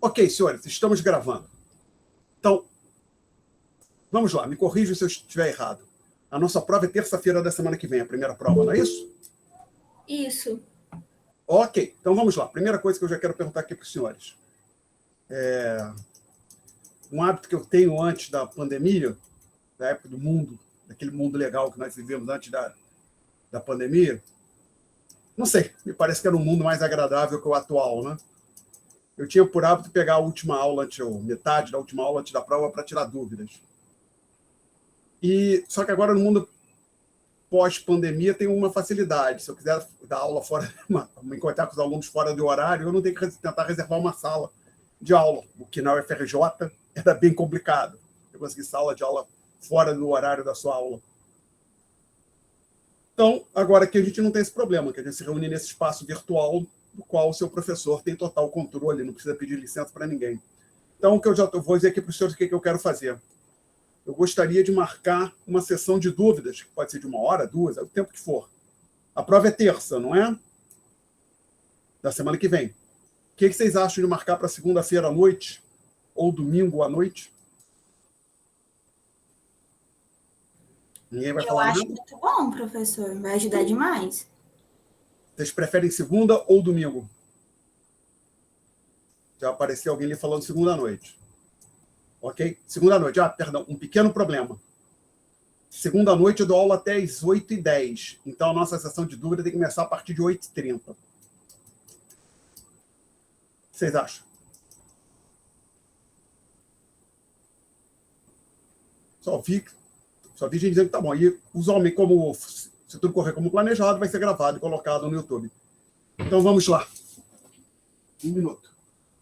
Ok, senhores, estamos gravando. Então, vamos lá, me corrija se eu estiver errado. A nossa prova é terça-feira da semana que vem, a primeira prova, não é isso? Isso. Ok, então vamos lá. Primeira coisa que eu já quero perguntar aqui para os senhores. Um hábito que eu tenho antes da pandemia, da época do mundo, daquele mundo legal que nós vivemos antes da pandemia, não sei, me parece que era um mundo mais agradável que o atual, né? Eu tinha por hábito pegar a última aula, ou metade da última aula antes da prova para tirar dúvidas. Só que agora, no mundo pós-pandemia, tem uma facilidade. Se eu quiser dar aula fora, me encontrar com os alunos fora do horário, eu não tenho que tentar reservar uma sala de aula, o que na UFRJ era bem complicado. Eu consegui sala de aula fora do horário da sua aula. Então, agora aqui a gente não tem esse problema, que a gente se reúne nesse espaço virtual, do qual o seu professor tem total controle, não precisa pedir licença para ninguém. Então, o que eu já vou dizer aqui para os senhores o que eu quero fazer. Eu gostaria de marcar uma sessão de dúvidas, que pode ser de 1 hora, 2, o tempo que for. A prova é terça, não é? Da semana que vem. O que vocês acham de marcar para segunda-feira à noite ou domingo à noite? Ninguém vai falar nada? Eu acho muito bom, professor. Vai ajudar demais. Vocês preferem segunda ou domingo? Já apareceu alguém ali falando segunda à noite. Ok? Segunda à noite. Perdão, um pequeno problema. Segunda à noite eu dou aula até as 8h10. Então, a nossa sessão de dúvida tem que começar a partir de 8h30. O que vocês acham? Só vi gente dizendo que tá bom. E usualmente, se tudo correr como planejado, vai ser gravado e colocado no YouTube. Então, vamos lá. 1 minuto.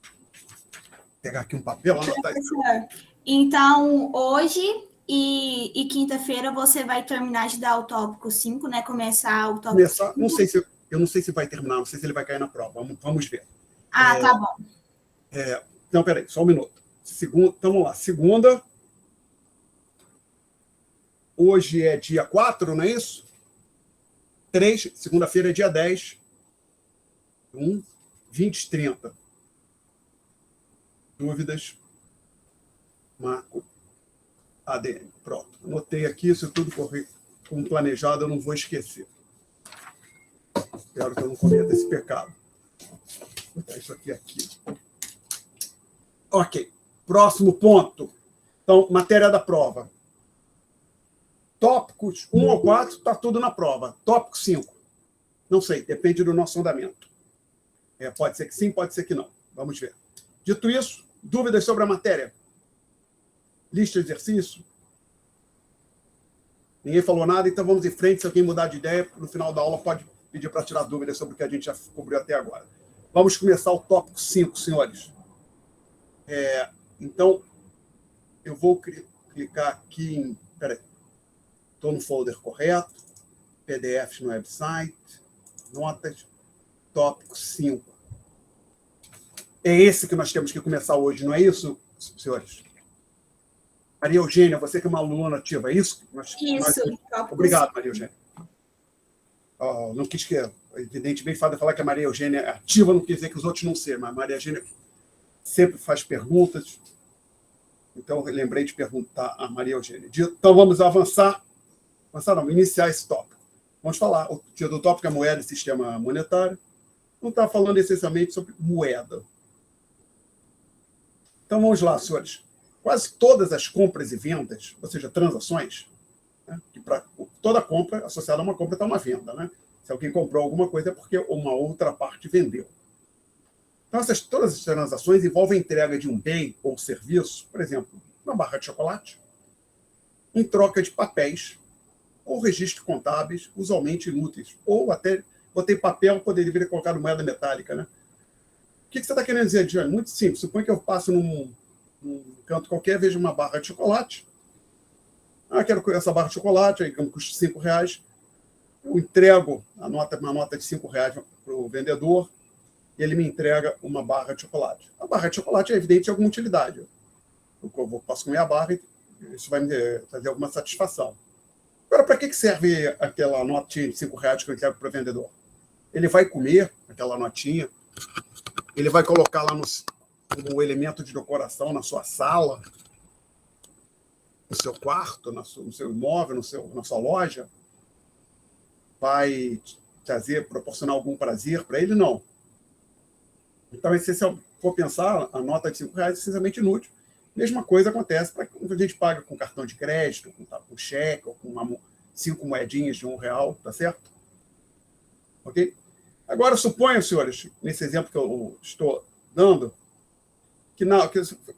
Vou pegar aqui um papel. Professor, então, hoje e quinta-feira você vai terminar de dar o tópico 5, né? Começar o tópico 5. Eu não sei se vai terminar, não sei se ele vai cair na prova. Vamos ver. Tá bom. Não, peraí, só um minuto. Então, vamos lá. Segunda. Hoje é dia 4, não é isso? 3, segunda-feira é dia 10. 20, 30. Dúvidas? Marco ADN. Pronto. Anotei aqui, se tudo correr como planejado, eu não vou esquecer. Espero que eu não cometa esse pecado. Vou botar isso aqui. Ok. Próximo ponto. Então, matéria da prova. Tópicos 1 ou 4, está tudo na prova. Tópico 5. Não sei, depende do nosso andamento. Pode ser que sim, pode ser que não. Vamos ver. Dito isso, dúvidas sobre a matéria? Lista de exercício? Ninguém falou nada, então vamos em frente. Se alguém mudar de ideia, no final da aula pode pedir para tirar dúvidas sobre o que a gente já cobriu até agora. Vamos começar o tópico 5, senhores. Então, eu vou clicar aqui em... Peraí. Estou no folder correto. PDFs no website. Notas. Tópico 5. É esse que nós temos que começar hoje, não é isso, senhores? Maria Eugênia, você que é uma aluna ativa, é isso? Isso. Obrigado, Maria Eugênia. Não quis que, evidentemente, falar que a Maria Eugênia é ativa, não quer dizer que os outros não sejam, mas a Maria Eugênia sempre faz perguntas. Então, eu lembrei de perguntar a Maria Eugênia. Então, vamos avançar. Iniciar esse tópico. Vamos falar. O título do tópico é moeda e sistema monetário. Não está falando essencialmente sobre moeda. Então, vamos lá, senhores. Quase todas as compras e vendas, ou seja, transações, né, que para toda compra, associada a uma compra, está uma venda. Né? Se alguém comprou alguma coisa, é porque uma outra parte vendeu. Então, todas as transações envolvem a entrega de um bem ou serviço, por exemplo, uma barra de chocolate, em troca de papéis ou registros contábeis, usualmente inúteis. Ou até, botei papel, poderia colocar moeda metálica. Né? O que você está querendo dizer, Diane? Muito simples. Suponha que eu passo num canto qualquer, vejo uma barra de chocolate. Quero essa barra de chocolate, aí custa R$5. Eu entrego uma nota de R$5 para o vendedor e ele me entrega uma barra de chocolate. A barra de chocolate é evidente de alguma utilidade. Eu posso comer a barra e isso vai me trazer alguma satisfação. Agora, para que serve aquela notinha de R$5 que eu entrego para o vendedor? Ele vai comer aquela notinha, ele vai colocar lá como elemento de decoração na sua sala, no seu quarto, no seu imóvel, na sua loja, vai proporcionar algum prazer para ele? Não. Então, se for pensar, a nota de R$5 é essencialmente inútil. Mesma coisa acontece para quando a gente paga com cartão de crédito, com cheque, ou com 5 moedinhas de R$1, tá certo? Ok? Agora, suponha, senhores, nesse exemplo que eu estou dando, que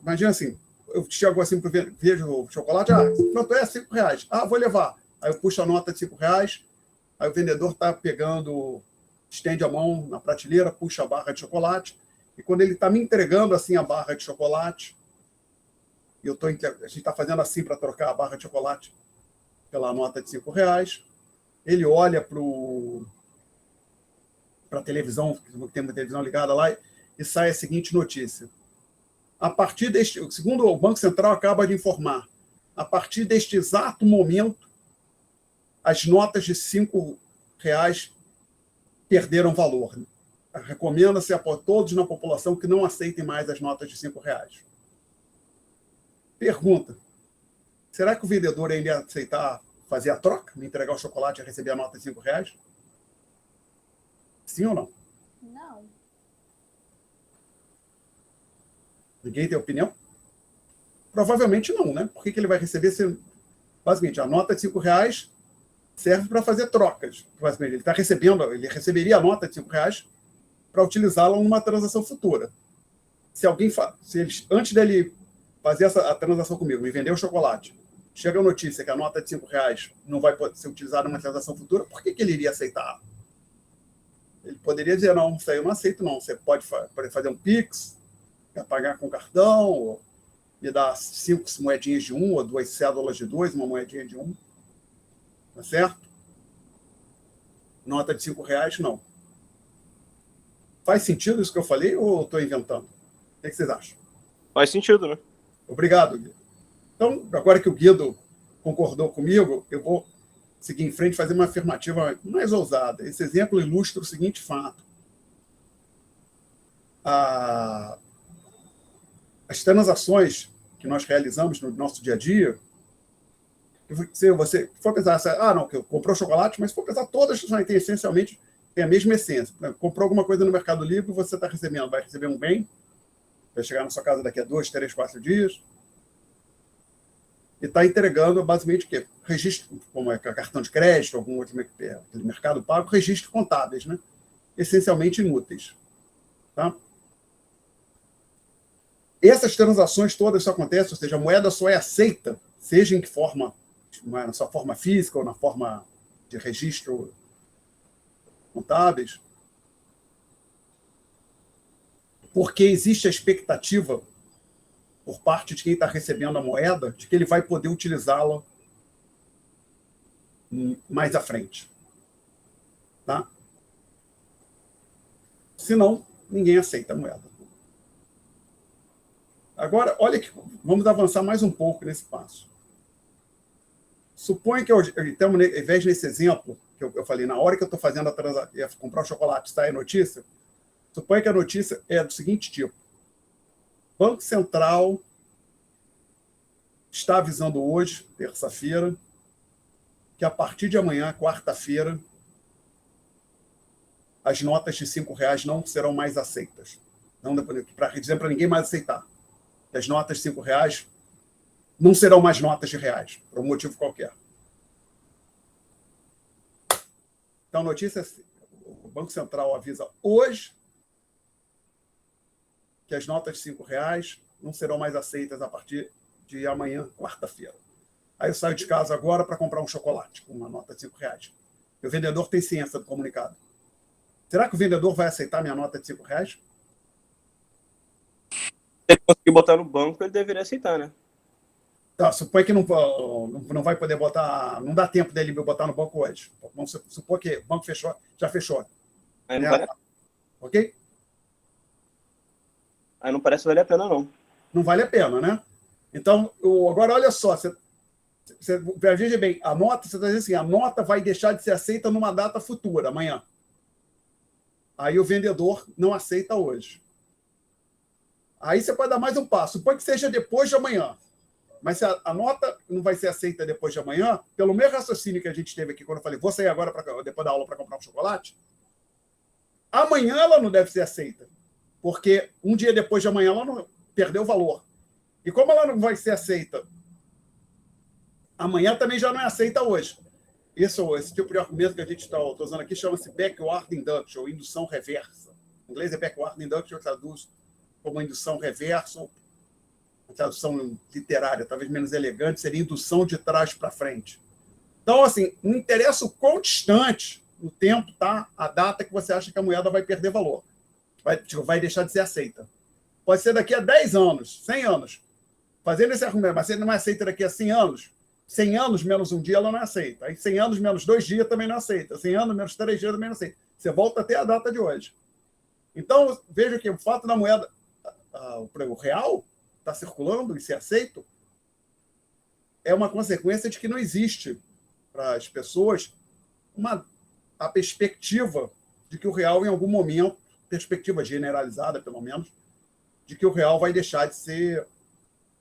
imagina assim, eu chego assim, vejo o chocolate, quanto é? R$5. Vou levar. Aí eu puxo a nota de R$5, aí o vendedor está pegando, estende a mão na prateleira, puxa a barra de chocolate, e quando ele está me entregando assim a barra de chocolate, a gente está fazendo assim para trocar a barra de chocolate pela nota de R$5, ele olha para a televisão, tem uma televisão ligada lá, e sai a seguinte notícia. A partir segundo o Banco Central acaba de informar, a partir deste exato momento, as notas de R$5 perderam valor. Recomenda-se a todos na população que não aceitem mais as notas de R$5. Pergunta, será que o vendedor ainda ia aceitar fazer a troca, me entregar o chocolate e receber a nota de R$5? Sim ou não? Não. Ninguém tem opinião? Provavelmente não, né? Por que ele vai receber? Basicamente, a nota de R$5 serve para fazer trocas. Basicamente, ele receberia a nota de R$5 para utilizá-la numa transação futura. Antes dele fazer a transação comigo, me vender o chocolate, chega a notícia que a nota de R$5 não vai poder ser utilizada numa transação futura, por que ele iria aceitar? Ele poderia dizer, não, isso aí eu não aceito, não. Você pode fazer um Pix, pagar com cartão, ou me dar 5 moedinhas de 1, ou 2 cédulas de 2, uma moedinha de 1. Tá certo? Nota de R$5, não. Faz sentido isso que eu falei ou estou inventando? O que vocês acham? Faz sentido, né? Obrigado, Guido. Então, agora que o Guido concordou comigo, eu vou seguir em frente e fazer uma afirmativa mais ousada. Esse exemplo ilustra o seguinte fato. As transações que nós realizamos no nosso dia a dia, se você for pensar, não, que eu comprou chocolate, mas se for pensar, todas têm essencialmente a mesma essência. Comprou alguma coisa no Mercado Livre, você vai receber um bem, vai chegar na sua casa daqui a 2, 3, 4 dias, e está entregando basicamente o quê? Registro, como é cartão de crédito, algum outro Mercado Pago, registros contábeis, né? Essencialmente inúteis. Tá? Essas transações todas isso acontece, ou seja, a moeda só é aceita, seja em que forma, na sua forma física ou na forma de registro contábeis, porque existe a expectativa por parte de quem está recebendo a moeda de que ele vai poder utilizá-la mais à frente. Tá? Senão, ninguém aceita a moeda. Agora, olha que vamos avançar mais um pouco nesse passo. Suponha que então, ao invés desse exemplo que eu falei, na hora que eu estou fazendo a transação, ia comprar um chocolate, sai a notícia, suponha que a notícia é do seguinte tipo. Banco Central está avisando hoje, terça-feira, que a partir de amanhã, quarta-feira, as notas de R$5 não serão mais aceitas. Para dizer para ninguém mais aceitar. Que as notas de R$5 não serão mais notas de reais, por um motivo qualquer. Então, a notícia é assim, o Banco Central avisa hoje que as notas de R$5 não serão mais aceitas a partir de amanhã, quarta-feira. Aí eu saio de casa agora para comprar um chocolate com uma nota de R$5. E o vendedor tem ciência do comunicado. Será que o vendedor vai aceitar minha nota de R$5? Se ele conseguir botar no banco, ele deveria aceitar, né? Tá, supõe que não vai poder botar, não dá tempo dele botar no banco hoje. Vamos supor que o banco fechou, já fechou. Aí não parece... Ok? Aí não parece valer a pena, não. Não vale a pena, né? Então, agora olha só, veja bem, a nota, você está dizendo assim, a nota vai deixar de ser aceita numa data futura, amanhã. Aí o vendedor não aceita hoje. Aí você pode dar mais um passo. Supõe que seja depois de amanhã. Mas se a nota não vai ser aceita depois de amanhã, pelo mesmo raciocínio que a gente teve aqui quando eu falei, vou sair agora depois da aula para comprar um chocolate, amanhã ela não deve ser aceita. Porque um dia depois de amanhã ela não perdeu valor. E como ela não vai ser aceita amanhã, também já não é aceita hoje. Esse tipo de argumento que a gente está usando aqui chama-se backward induction, ou indução reversa. Em inglês é backward induction, eu traduzo como indução reversa, uma tradução literária, talvez menos elegante, seria indução de trás para frente. Então, assim, não interessa o quão distante no tempo está a data que você acha que a moeda vai perder valor, vai deixar de ser aceita. Pode ser daqui a 10 anos, 100 anos. Fazendo esse argumento, mas se ele não é aceita daqui a 100 anos, 100 anos menos um dia ela não é aceita. Aí 100 anos menos 2 dias também não é aceita. 100 anos menos 3 dias também não é aceita. Você volta até a data de hoje. Então, veja que o fato da moeda, o real, estar circulando e ser aceito, é uma consequência de que não existe para as pessoas a perspectiva de que o real, em algum momento, perspectiva generalizada, pelo menos, de que o real vai deixar de ser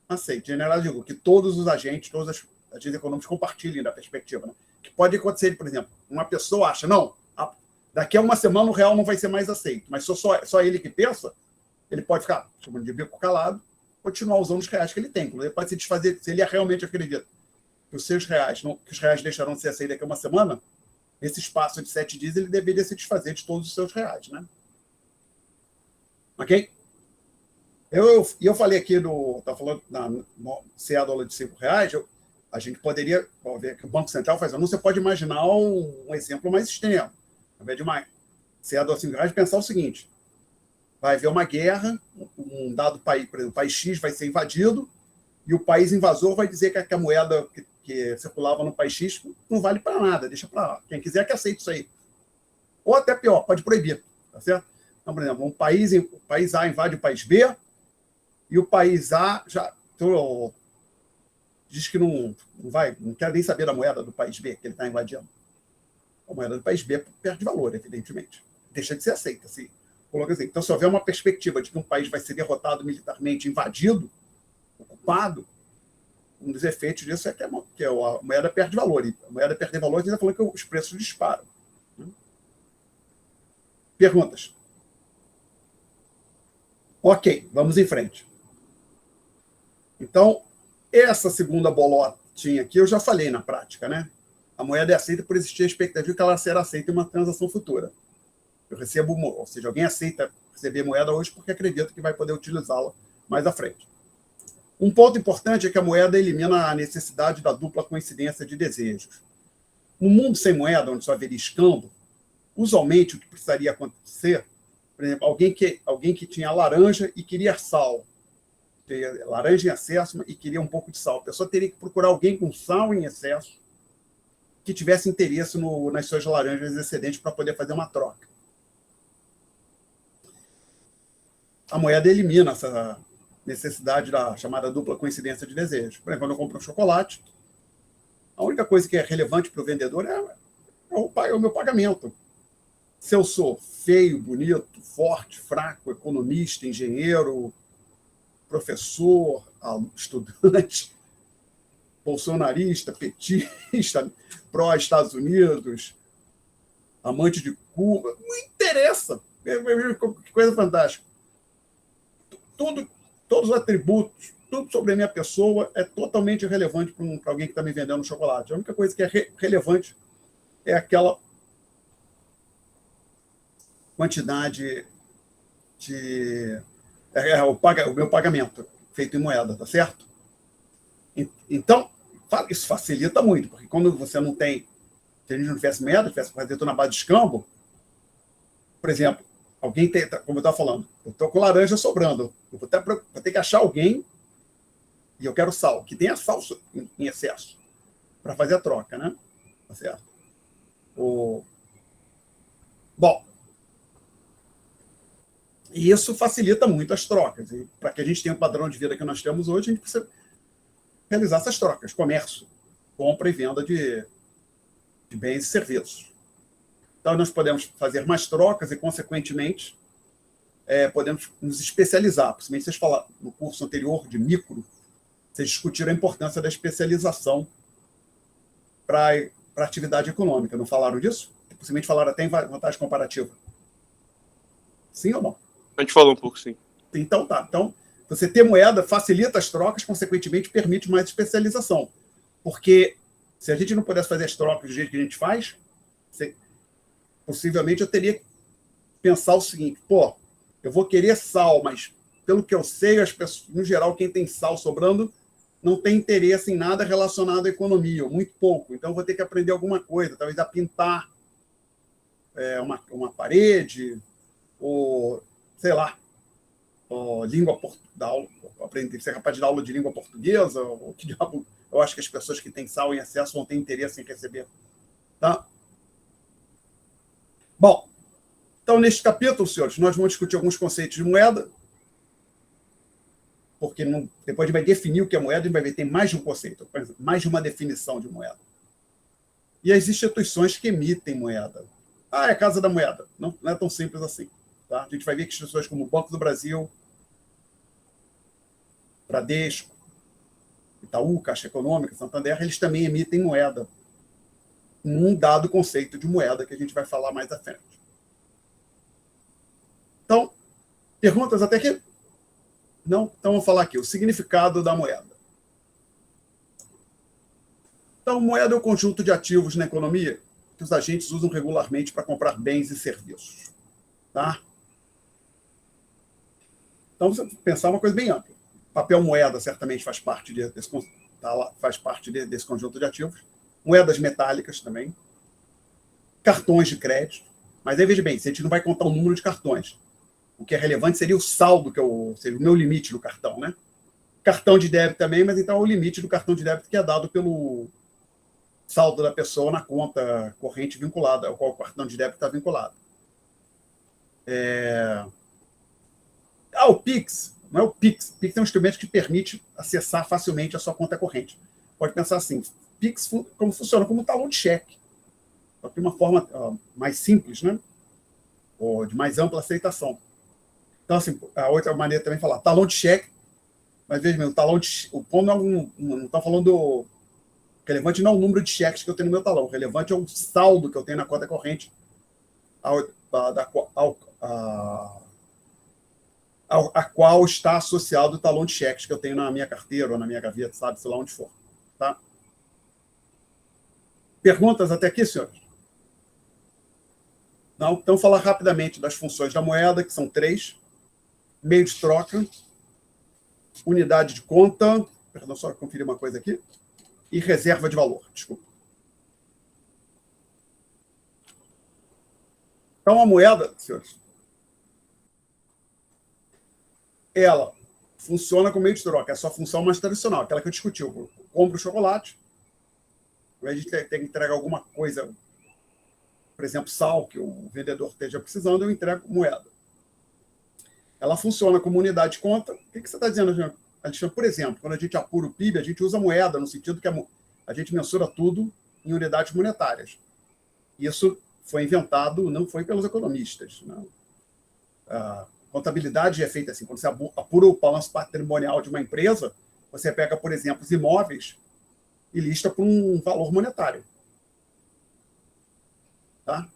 aceito. Generalizado, digo, que todos os agentes, todos os agentes econômicos compartilhem da perspectiva. Né? Que pode acontecer, por exemplo, uma pessoa acha, não, daqui a uma semana o real não vai ser mais aceito, mas só ele que pensa, ele pode ficar chamando de bico calado, continuar usando os reais que ele tem. Ele pode se desfazer, se ele realmente acredita que os reais deixarão de ser aceitos daqui a uma semana, esse espaço de 7 dias ele deveria se desfazer de todos os seus reais. Né? Ok? Eu falei aqui estava falando na cédula de R$5, a gente poderia, ver que o Banco Central faz anúncio, você pode imaginar um exemplo mais extremo. Ao invés de uma cédula de R$5, pensar o seguinte: vai haver uma guerra, um dado país, por exemplo, o país X vai ser invadido, e o país invasor vai dizer que a moeda que circulava no país X não vale para nada, deixa para lá. Quem quiser que aceite isso aí. Ou até pior, pode proibir. Tá certo? Então, por exemplo, o país A invade o país B, e o país A já diz que não quer nem saber da moeda do país B que ele está invadindo. A moeda do país B perde valor, evidentemente. Deixa de ser aceita. Assim. Assim. Então, se houver uma perspectiva de que um país vai ser derrotado militarmente, invadido, ocupado, um dos efeitos disso é que a moeda perde valor. E a moeda perder valor, a gente está falando que os preços disparam. Perguntas? Ok, vamos em frente. Então, essa segunda bolotinha aqui eu já falei na prática, né? A moeda é aceita por existir a expectativa que ela será aceita em uma transação futura. Eu recebo, ou seja, alguém aceita receber moeda hoje porque acredita que vai poder utilizá-la mais à frente. Um ponto importante é que a moeda elimina a necessidade da dupla coincidência de desejos. No mundo sem moeda, onde só haveria escambo, usualmente o que precisaria acontecer, por exemplo, alguém que tinha laranja e queria sal, laranja em excesso e queria um pouco de sal. A pessoa teria que procurar alguém com sal em excesso que tivesse interesse nas suas laranjas excedentes para poder fazer uma troca. A moeda elimina essa necessidade da chamada dupla coincidência de desejos. Por exemplo, quando eu compro um chocolate, a única coisa que é relevante para o vendedor é o meu pagamento. Se eu sou feio, bonito, forte, fraco, economista, engenheiro, professor, estudante, bolsonarista, petista, pró-Estados Unidos, amante de Cuba, não interessa. Que coisa fantástica. Todos os atributos, tudo sobre a minha pessoa é totalmente relevante para alguém que está me vendendo chocolate. A única coisa que é relevante é aquela quantidade o meu pagamento feito em moeda, tá certo? Então, isso facilita muito, porque quando você não tem, se a gente não tivesse moeda, tivesse que fazer tudo na base de escambo, por exemplo, alguém tem, como eu estava falando, eu estou com laranja sobrando, eu vou ter que achar alguém, e eu quero sal, que tenha sal em excesso, para fazer a troca, né? Tá certo? Bom, e isso facilita muito as trocas. E para que a gente tenha o padrão de vida que nós temos hoje, a gente precisa realizar essas trocas, comércio, compra e venda de bens e serviços. Então, nós podemos fazer mais trocas e, consequentemente, podemos nos especializar. Principalmente vocês falaram no curso anterior de micro, vocês discutiram a importância da especialização para a atividade econômica. Não falaram disso? Possivelmente falaram até em vantagem comparativa. Sim ou não? A gente falou um pouco, sim. Então, tá. Então, você ter moeda facilita as trocas, consequentemente, permite mais especialização. Porque se a gente não pudesse fazer as trocas do jeito que a gente faz, possivelmente eu teria que pensar o seguinte, eu vou querer sal, mas pelo que eu sei, as pessoas, no geral, quem tem sal sobrando não tem interesse em nada relacionado à economia, ou muito pouco. Então, eu vou ter que aprender alguma coisa, talvez a pintar uma parede, ou, sei lá, língua portuguesa, aprender, ser capaz de dar aula de língua portuguesa, ou que diabo, eu acho que as pessoas que têm sal em excesso vão ter interesse em receber. Tá? Bom, então, neste capítulo, senhores, nós vamos discutir alguns conceitos de moeda, porque depois a gente vai definir o que é moeda, a gente vai ver que tem mais de um conceito, mais de uma definição de moeda. E as instituições que emitem moeda. É a Casa da Moeda. Não é tão simples assim. Tá? A gente vai ver que instituições como o Banco do Brasil, Bradesco, Itaú, Caixa Econômica, Santander, eles também emitem moeda, num dado conceito de moeda que a gente vai falar mais à frente. Então, perguntas até aqui? Não? Então, vamos falar aqui, o significado da moeda. Então, moeda é o conjunto de ativos na economia que os agentes usam regularmente para comprar bens e serviços. Tá? Então, você pensar uma coisa bem ampla. Papel moeda certamente faz parte desse conjunto de ativos. Moedas metálicas também. Cartões de crédito. Mas aí, veja bem, se a gente não vai contar o número de cartões, o que é relevante seria o saldo, seria o meu limite do cartão, né? Cartão de débito também, mas então é o limite do cartão de débito que é dado pelo saldo da pessoa na conta corrente vinculada, ao qual o cartão de débito está vinculado. O Pix, não é o Pix. O Pix é um instrumento que permite acessar facilmente a sua conta corrente. Pode pensar assim, Pix como funciona? Como um talão de cheque. Só que de uma forma mais simples, né? Ou de mais ampla aceitação. Então, assim, a outra maneira também é falar talão de cheque, mas veja bem, o ponto não está falando do relevante, não é o número de cheques que eu tenho no meu talão, o relevante é o saldo que eu tenho na conta corrente a qual está associado o talão de cheques que eu tenho na minha carteira ou na minha gaveta, sabe, sei lá onde for. Tá? Perguntas até aqui, senhores? Não? Então, falar rapidamente das funções da moeda, que são 3. Meio de troca, unidade de conta, perdão, só conferir uma coisa aqui, e reserva de valor, desculpa. Então, a moeda, senhores, ela funciona como meio de troca, é a sua função mais tradicional, aquela que eu discuti. Eu compro chocolate, a gente tem que entregar alguma coisa, por exemplo, sal, que o vendedor esteja precisando, eu entrego moeda. Ela funciona como unidade de conta. O que você está dizendo, Alexandre? Por exemplo, quando a gente apura o PIB, a gente usa moeda, no sentido que a gente mensura tudo em unidades monetárias. Isso foi inventado, não foi pelos economistas. Não. A contabilidade é feita assim, quando você apura o balanço patrimonial de uma empresa, você pega, por exemplo, os imóveis e lista por um valor monetário. Tá?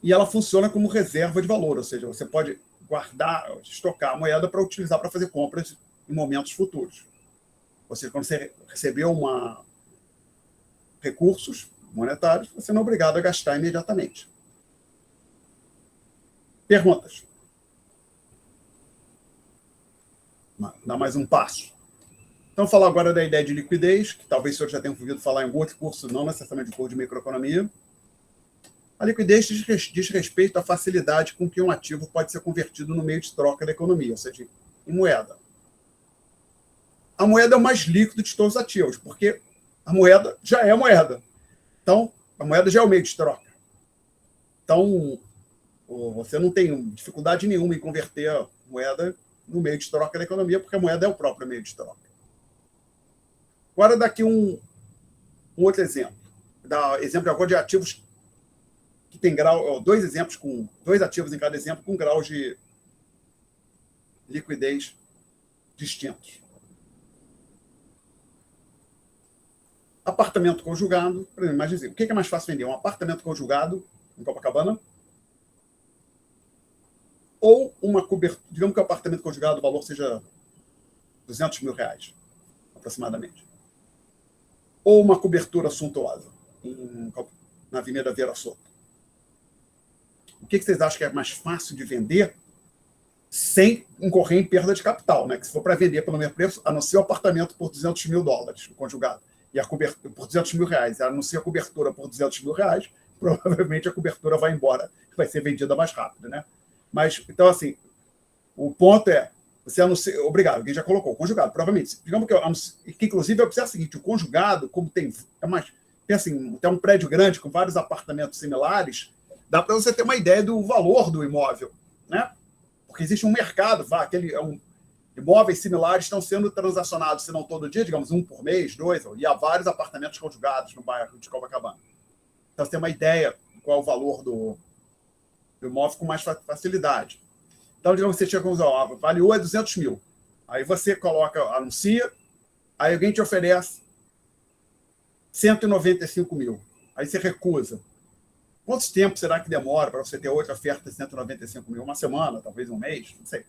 E ela funciona como reserva de valor, ou seja, você pode guardar, estocar a moeda para utilizar para fazer compras em momentos futuros. Ou seja, quando você recebeu recursos monetários, você não é obrigado a gastar imediatamente. Perguntas? Dá mais um passo. Então, falar agora da ideia de liquidez, que talvez o senhor já tenha ouvido falar em outro curso, não necessariamente de curso de microeconomia. A liquidez diz respeito à facilidade com que um ativo pode ser convertido no meio de troca da economia, ou seja, em moeda. A moeda é o mais líquido de todos os ativos, porque a moeda já é moeda. Então, a moeda já é o meio de troca. Então, você não tem dificuldade nenhuma em converter a moeda no meio de troca da economia, porque a moeda é o próprio meio de troca. Agora, daqui um outro exemplo. Dá exemplo agora de ativos que tem grau, dois exemplos com 2 ativos em cada exemplo com graus de liquidez distintos. Apartamento conjugado, por exemplo, imagine, o que é mais fácil vender? Um apartamento conjugado em Copacabana ou uma cobertura, digamos que o apartamento conjugado o valor seja R$200 mil, aproximadamente. Ou uma cobertura suntuosa na Avenida Vieira Soto. O que vocês acham que é mais fácil de vender sem incorrer em perda de capital, né? Que se for para vender pelo mesmo preço, anuncia o apartamento por $200 mil, o conjugado, e a cobertura por R$200 mil, anuncia a cobertura por R$200 mil, provavelmente a cobertura vai embora, vai ser vendida mais rápido, né? Mas, então, assim, o ponto é, você anuncia, obrigado, alguém já colocou, o conjugado, provavelmente, digamos que inclusive, eu preciso o seguinte, o conjugado, como tem assim, tem um prédio grande com vários apartamentos similares, dá para você ter uma ideia do valor do imóvel, né? Porque existe um mercado, imóveis similares estão sendo transacionados, se não todo dia, digamos, 1 por mês, 2, e há vários apartamentos conjugados no bairro de Copacabana. Então, você tem uma ideia de qual é o valor do imóvel com mais facilidade. Então, digamos que você chega com avaliou é 200 mil. Aí você anuncia, aí alguém te oferece 195 mil. Aí você recusa. Quanto tempo será que demora para você ter outra oferta de 195 mil? Uma semana, talvez um mês, não sei.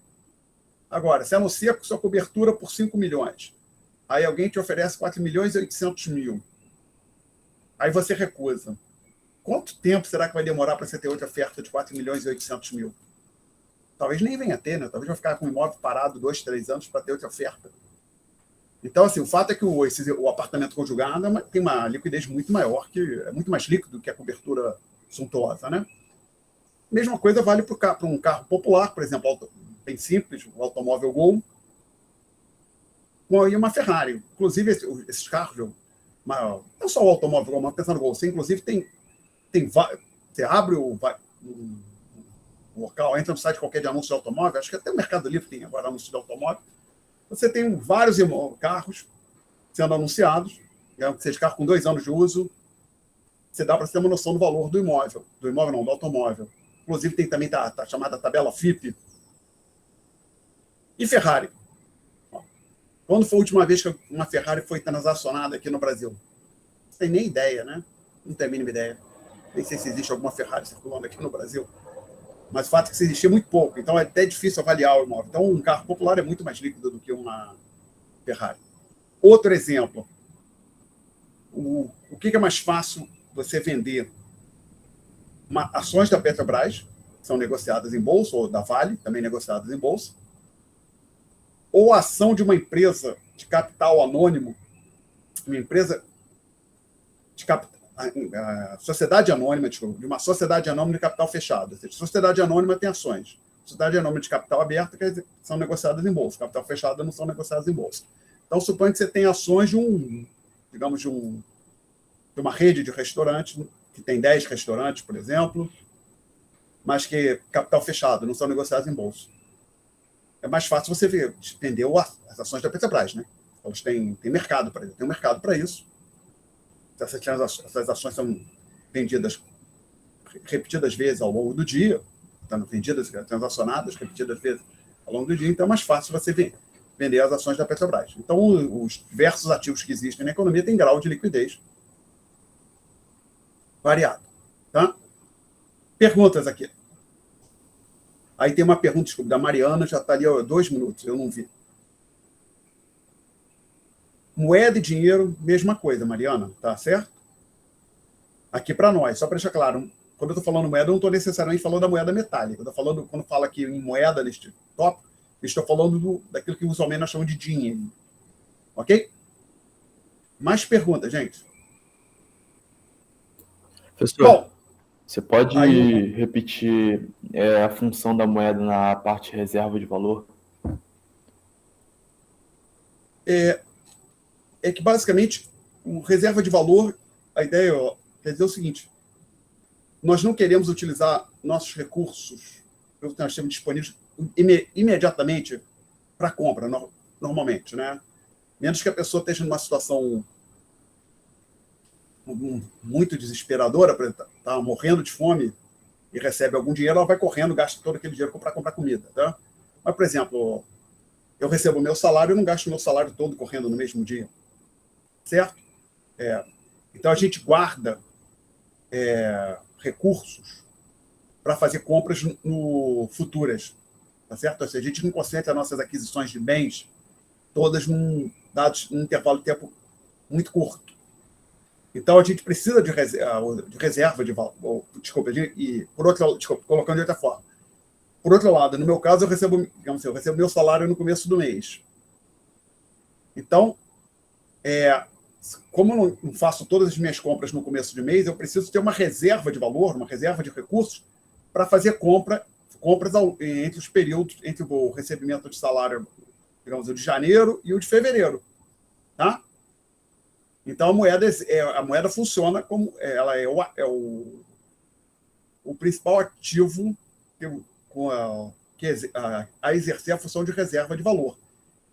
Agora, você anuncia com sua cobertura por 5 milhões. Aí alguém te oferece 4 milhões e 800 mil. Aí você recusa. Quanto tempo será que vai demorar para você ter outra oferta de 4 milhões e 800 mil? Talvez nem venha a ter, né? Talvez vai ficar com o imóvel parado 2, 3 anos para ter outra oferta. Então, assim, o fato é que o apartamento conjugado tem uma liquidez muito maior, é muito mais líquido que a cobertura suntuosa, né? Mesma coisa vale para um carro popular, por exemplo, bem simples, o automóvel Gol, e uma Ferrari. Inclusive, esses carros, não só o automóvel Gol, mas pensando no Gol, você inclusive você abre o local, entra no site qualquer de anúncio de automóvel, acho que até o Mercado Livre tem agora anúncio de automóvel, você tem vários carros sendo anunciados, esses carros com 2 anos de uso, você dá para ter uma noção do valor do imóvel. Do imóvel não, do automóvel. Inclusive tem também a chamada tabela FIP. E Ferrari? Quando foi a última vez que uma Ferrari foi transacionada aqui no Brasil? Não tem nem ideia, né? Não tem a mínima ideia. Nem sei se existe alguma Ferrari circulando aqui no Brasil. Mas o fato é que se existia muito pouco. Então é até difícil avaliar o imóvel. Então um carro popular é muito mais líquido do que uma Ferrari. Outro exemplo. O que é mais fácil você vender? Ações da Petrobras, que são negociadas em bolsa, ou da Vale, também negociadas em bolsa, ou a ação de uma empresa de capital anônimo, uma empresa de capital, sociedade anônima, de uma sociedade anônima de capital fechado. Ou seja, sociedade anônima tem ações. Sociedade anônima de capital aberto, quer dizer, são negociadas em bolsa. Capital fechado não são negociadas em bolsa. Então, suponha que você tem ações de uma rede de restaurantes, que tem 10 restaurantes, por exemplo, mas que capital fechado, não são negociados em bolsa. É mais fácil você vender as ações da Petrobras, né? Elas têm mercado para isso. Tem um mercado para isso. Essas ações são vendidas repetidas vezes ao longo do dia, estão vendidas, transacionadas repetidas vezes ao longo do dia, então é mais fácil você vender as ações da Petrobras. Então, os diversos ativos que existem na economia têm grau de liquidez variado. Tá? Perguntas aqui. Aí tem uma pergunta, desculpa, da Mariana, já está ali há 2 minutos, eu não vi. Moeda e dinheiro, mesma coisa, Mariana, tá certo? Aqui para nós, só para deixar claro, quando eu estou falando moeda, eu não estou necessariamente falando da moeda metálica. Eu estou falando, quando falo aqui em moeda neste tópico, eu estou falando daquilo que usualmente nós chamamos de dinheiro. Ok? Mais perguntas, gente? Professor, Bom, você pode repetir a função da moeda na parte reserva de valor? É que, basicamente, o reserva de valor, a ideia quer dizer o seguinte: nós não queremos utilizar nossos recursos que nós temos disponíveis imediatamente para compra, normalmente, né? Menos que a pessoa esteja numa situação muito desesperadora, está morrendo de fome, e recebe algum dinheiro, ela vai correndo, gasta todo aquele dinheiro para comprar comida. Tá? Mas, por exemplo, eu recebo o meu salário e não gasto o meu salário todo correndo no mesmo dia. Certo? Então, a gente guarda recursos para fazer compras no futuras. Tá certo? Ou seja, a gente não concentra as nossas aquisições de bens todas num intervalo de tempo muito curto. Então, a gente precisa de reserva de valor. Desculpa, e por outro lado, colocando de outra forma. Por outro lado, no meu caso, eu recebo meu salário no começo do mês. Então, como eu não faço todas as minhas compras no começo de mês, eu preciso ter uma reserva de valor, uma reserva de recursos para fazer compras entre os períodos, entre o recebimento de salário, digamos, o de janeiro e o de fevereiro. Tá? Então, a moeda funciona como ela o principal ativo que exercer a função de reserva de valor,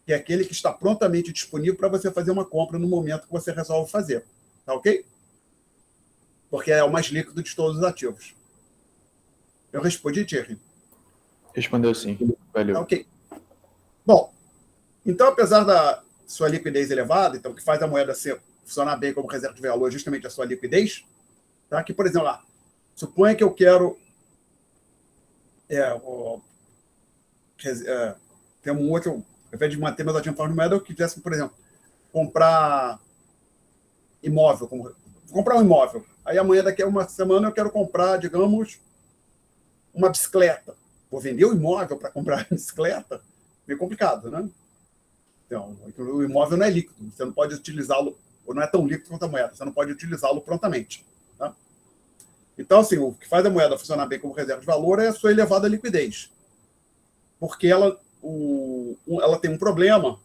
que é aquele que está prontamente disponível para você fazer uma compra no momento que você resolve fazer. Tá ok? Porque é o mais líquido de todos os ativos. Eu respondi, Thierry? Respondeu sim. Valeu. Tá ok. Bom, então, apesar da sua liquidez elevada, então, que faz a moeda funcionar bem como reserva de valor, justamente a sua liquidez, tá? Que, por exemplo, suponha que eu quero ter um outro, ao invés de manter meus ativos em forma de moeda, eu quisesse, por exemplo, comprar imóvel, comprar um imóvel. Aí amanhã, daqui a uma semana, eu quero comprar, digamos, uma bicicleta. Vou vender o imóvel para comprar a bicicleta? Meio complicado, né? Então, o imóvel não é líquido, você não pode utilizá-lo, ou não é tão líquido quanto a moeda, você não pode utilizá-lo prontamente. Tá? Então, assim, o que faz a moeda funcionar bem como reserva de valor é a sua elevada liquidez. Porque ela tem um problema,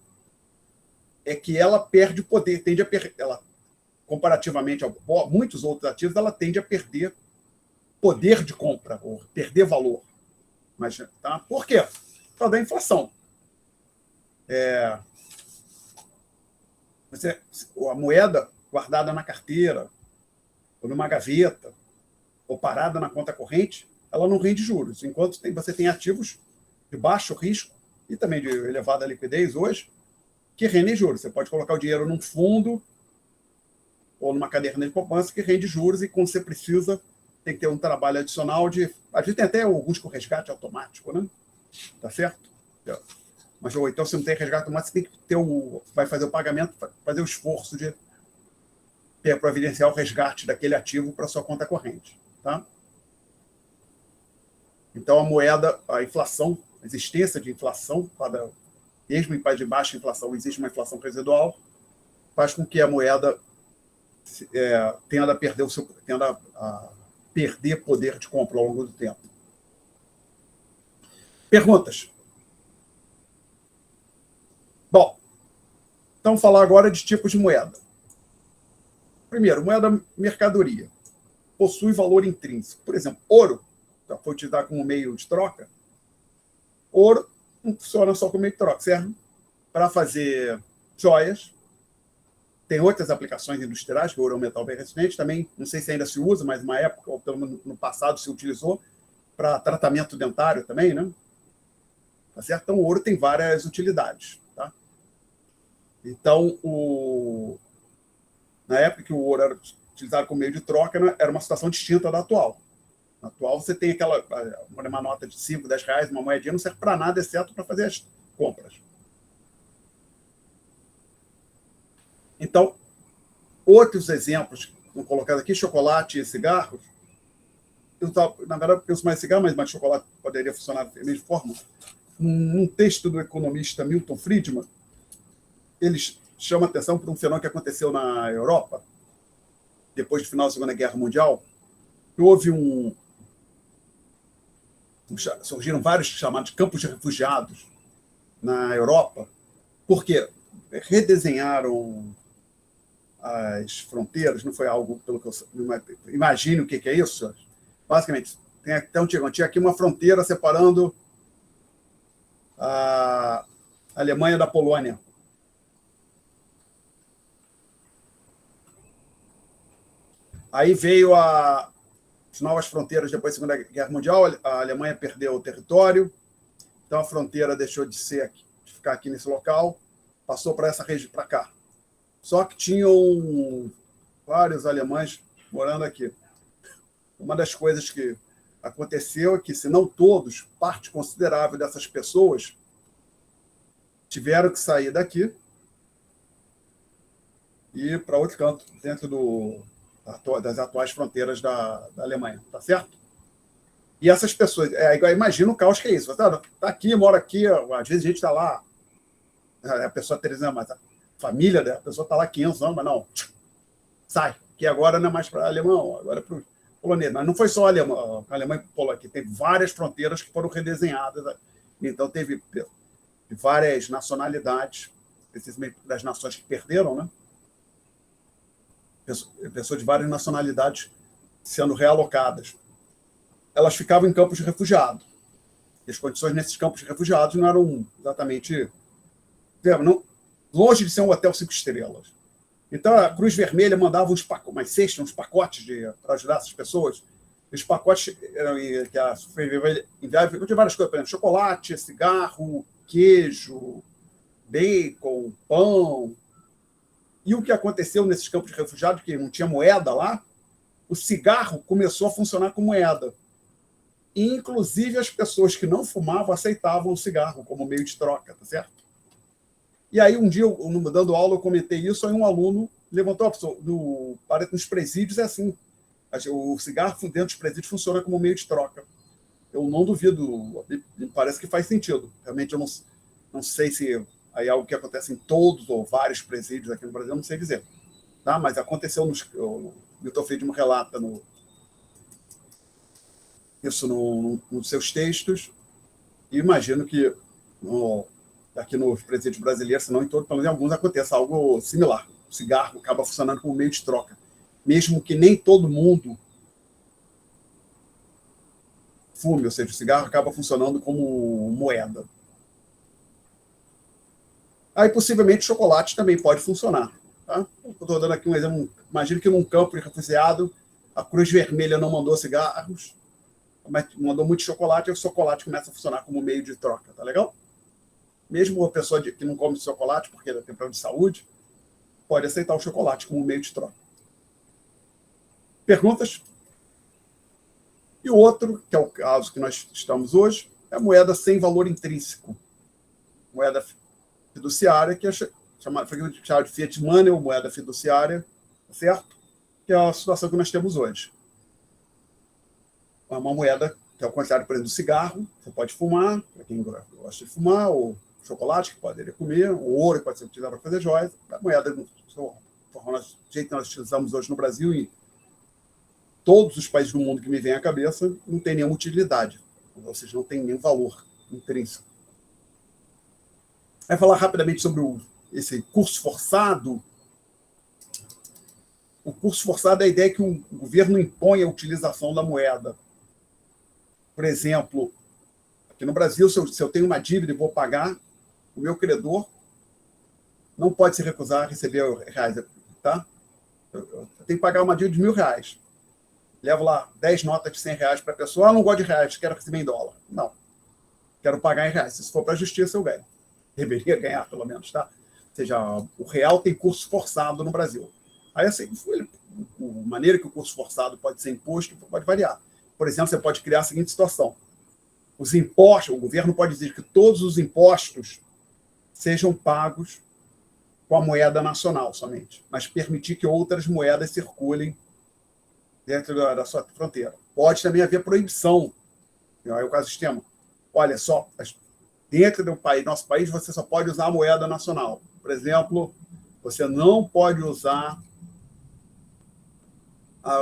é que ela perde poder, comparativamente a muitos outros ativos, ela tende a perder poder de compra, ou perder valor. Mas, tá? Por quê? Por causa da inflação. A moeda guardada na carteira, ou numa gaveta, ou parada na conta corrente, ela não rende juros. Enquanto você tem ativos de baixo risco e também de elevada liquidez hoje, que rendem juros. Você pode colocar o dinheiro num fundo ou numa caderneta de poupança que rende juros e, quando você precisa, tem que ter um trabalho adicional de... A gente tem até alguns com resgate automático, né? Tá certo? Mas, ou então, se não tem resgate automático, você tem que ter vai fazer o pagamento, fazer o esforço de providenciar o resgate daquele ativo para sua conta corrente. Tá? Então, a moeda, a inflação, a existência de inflação, mesmo em país de baixa inflação, existe uma inflação residual, faz com que a moeda tenda a perder poder de compra ao longo do tempo. Perguntas? Bom, então vamos falar agora de tipos de moeda. Primeiro, moeda mercadoria. Possui valor intrínseco. Por exemplo, ouro, já foi utilizado como meio de troca. Ouro não funciona só como meio de troca, serve para fazer joias. Tem outras aplicações industriais, que o ouro é um metal bem resistente, também, não sei se ainda se usa, mas uma época, ou pelo menos no passado, se utilizou para tratamento dentário também, né? Tá certo? Então, o ouro tem várias utilidades. Tá? Então, na época que o ouro era utilizado como meio de troca, né, era uma situação distinta da atual. Na atual, você tem uma nota de 5, 10 reais, uma moedinha, não serve para nada, exceto para fazer as compras. Então, outros exemplos, vamos colocar aqui, chocolate e cigarros. Na verdade, eu penso mais em cigarro, mas chocolate poderia funcionar da mesma forma. Num texto do economista Milton Friedman, ele chama atenção para um fenômeno que aconteceu na Europa, depois do final da Segunda Guerra Mundial, que houve surgiram vários chamados campos de refugiados na Europa, porque redesenharam as fronteiras, não foi algo pelo que eu imagino o que é isso. Basicamente, tinha aqui uma fronteira separando a Alemanha da Polônia. Aí veio as novas fronteiras depois da Segunda Guerra Mundial, a Alemanha perdeu o território, então a fronteira deixou de ficar aqui nesse local, passou para essa região, para cá. Só que tinham vários alemães morando aqui. Uma das coisas que aconteceu é que, se não todos, parte considerável dessas pessoas tiveram que sair daqui e ir para outro canto, dentro das atuais fronteiras da Alemanha, tá certo? E essas pessoas, imagina o caos que é isso. Tá aqui, mora aqui, às vezes a gente está lá, a pessoa Teresa, mas a família da pessoa está lá há 500 anos, mas não, sai, que agora não é mais para alemão, agora é para o polonês. Mas não foi só a Alemanha e Polônia, aqui teve várias fronteiras que foram redesenhadas, então teve várias nacionalidades, precisamente das nações que perderam, né? Pessoas de várias nacionalidades sendo realocadas. Elas ficavam em campos de refugiados. E as condições nesses campos de refugiados não eram exatamente... longe de ser um hotel 5 estrelas. Então, a Cruz Vermelha mandava uns pacotes para ajudar essas pessoas. Os pacotes que a Cruz Vermelha enviava de várias coisas, por exemplo, chocolate, cigarro, queijo, bacon, pão. E o que aconteceu nesses campos de refugiados, que não tinha moeda lá, o cigarro começou a funcionar como moeda. E, inclusive, as pessoas que não fumavam aceitavam o cigarro como meio de troca, tá certo? E aí, um dia, dando aula, eu comentei isso, aí um aluno levantou a pessoa, nos presídios é assim, o cigarro dentro dos presídios funciona como meio de troca. Eu não duvido, me parece que faz sentido. Realmente, eu não sei se aí é algo que acontece em todos ou vários presídios aqui no Brasil, eu não sei dizer. Tá? Mas aconteceu, o Milton Friedman relata isso nos seus textos, e imagino que aqui nos presídios brasileiros, se não em todos, pelo menos em alguns, aconteça algo similar. O cigarro acaba funcionando como meio de troca, mesmo que nem todo mundo fume, ou seja, o cigarro acaba funcionando como moeda. Aí, possivelmente, o chocolate também pode funcionar. Tá? Estou dando aqui um exemplo. Imagino que num campo de refugiado, a Cruz Vermelha não mandou cigarros, mas mandou muito chocolate, e o chocolate começa a funcionar como meio de troca. Tá legal? Mesmo a pessoa que não come chocolate, porque tem problema de saúde, pode aceitar o chocolate como meio de troca. Perguntas? E o outro, que é o caso que nós estamos hoje, é a moeda sem valor intrínseco. Moeda fiduciária, que é chamada de fiat money, ou moeda fiduciária, certo? Que é a situação que nós temos hoje. É uma moeda que, ao contrário, por exemplo, do cigarro, você pode fumar, para quem gosta de fumar, ou chocolate, que poderia comer, o ouro, que pode ser utilizado para fazer joias. A moeda, do jeito que nós utilizamos hoje no Brasil e todos os países do mundo que me vem à cabeça, não tem nenhuma utilidade, ou seja, não tem nenhum valor intrínseco. Vai falar rapidamente sobre esse curso forçado. O curso forçado é a ideia que o governo impõe a utilização da moeda. Por exemplo, aqui no Brasil, se eu tenho uma dívida e vou pagar, o meu credor não pode se recusar a receber reais. Tá? Eu tenho que pagar uma dívida de R$1.000. Levo lá 10 notas de R$100 para a pessoa. Não gosto de reais, quero receber em dólar. Não. Quero pagar em reais. Se for para a justiça, eu ganho. Deveria ganhar, pelo menos, tá? Ou seja, o real tem curso forçado no Brasil. Aí, assim, a maneira que o curso forçado pode ser imposto pode variar. Por exemplo, você pode criar a seguinte situação. Os impostos, o governo pode dizer que todos os impostos sejam pagos com a moeda nacional somente, mas permitir que outras moedas circulem dentro da sua fronteira. Pode também haver proibição. Aí é o caso extremo. Olha só, dentro do nosso país, você só pode usar a moeda nacional. Por exemplo, você não pode usar,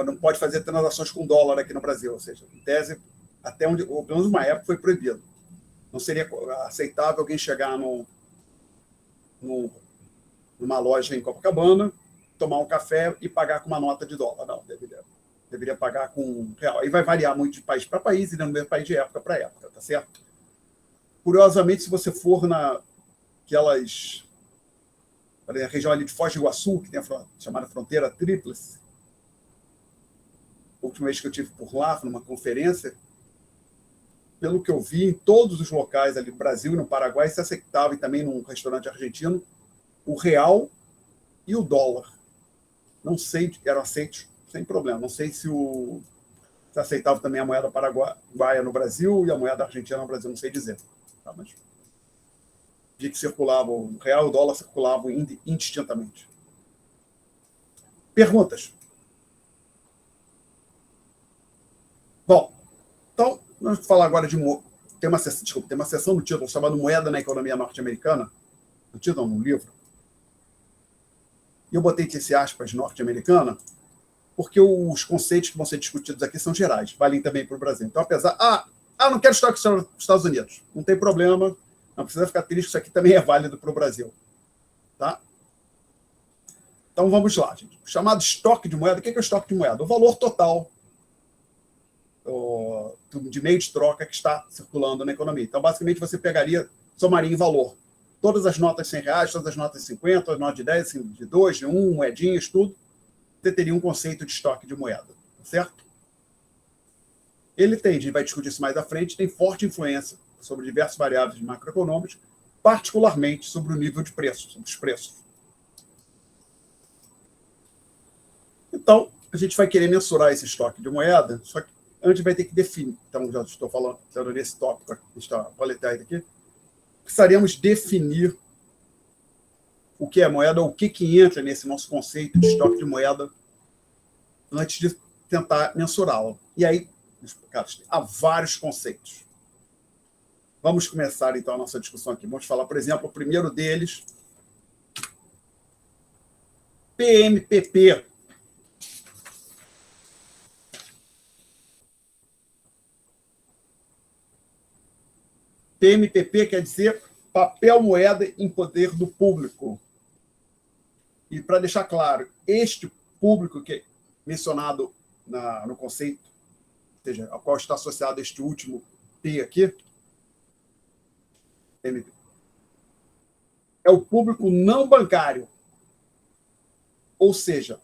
não pode fazer transações com dólar aqui no Brasil. Ou seja, em tese, até onde, ou pelo menos uma época, foi proibido. Não seria aceitável alguém chegar numa loja em Copacabana, tomar um café e pagar com uma nota de dólar. Não, deveria pagar com real. Aí vai variar muito de país para país e no mesmo país de época para época, tá certo? Curiosamente, se você for na região ali de Foz do Iguaçu, que tem a chamada fronteira tríplice, última vez que eu estive por lá, numa conferência, pelo que eu vi, em todos os locais ali no Brasil e no Paraguai, se aceitava, e também num restaurante argentino, o real e o dólar. Não sei, eram aceitos sem problema. Não sei se aceitava também a moeda paraguaia no Brasil e a moeda argentina no Brasil, não sei dizer. Tá? Mas vi que circulava, o real e o dólar circulavam indistintamente. Perguntas? Bom, então, vamos falar agora de... Tem uma sessão no título chamada Moeda na Economia Norte-Americana, no título, no livro. E eu botei esse aspas norte-americana, porque os conceitos que vão ser discutidos aqui são gerais, valem também para o Brasil. Então, apesar... não quero estoque nos Estados Unidos. Não tem problema, não precisa ficar triste, isso aqui também é válido para o Brasil. Tá? Então, vamos lá, gente. O chamado estoque de moeda, o que é o estoque de moeda? O valor total de meio de troca que está circulando na economia. Então, basicamente, você somaria em valor todas as notas de R$100, todas as notas de 50, as notas de 10, de 2, de 1, moedinhas, tudo. Você teria um conceito de estoque de moeda, certo? Ele a gente vai discutir isso mais à frente, tem forte influência sobre diversas variáveis macroeconômicas, particularmente sobre o nível de preço, sobre os preços. Então, a gente vai querer mensurar esse estoque de moeda, só que antes vai ter que definir. Então, já estou falando nesse tópico, está paleteado aqui. Precisaríamos definir o que é moeda, ou o que entra nesse nosso conceito de estoque de moeda antes de tentar mensurá-lo. E aí, há vários conceitos. Vamos começar, então, a nossa discussão aqui. Vamos falar, por exemplo, o primeiro deles, PMPP. PMPP quer dizer papel moeda em poder do público. E, para deixar claro, este público que é mencionado no conceito, ou seja, ao qual está associado este último P aqui, PMP, é o público não bancário. Ou seja,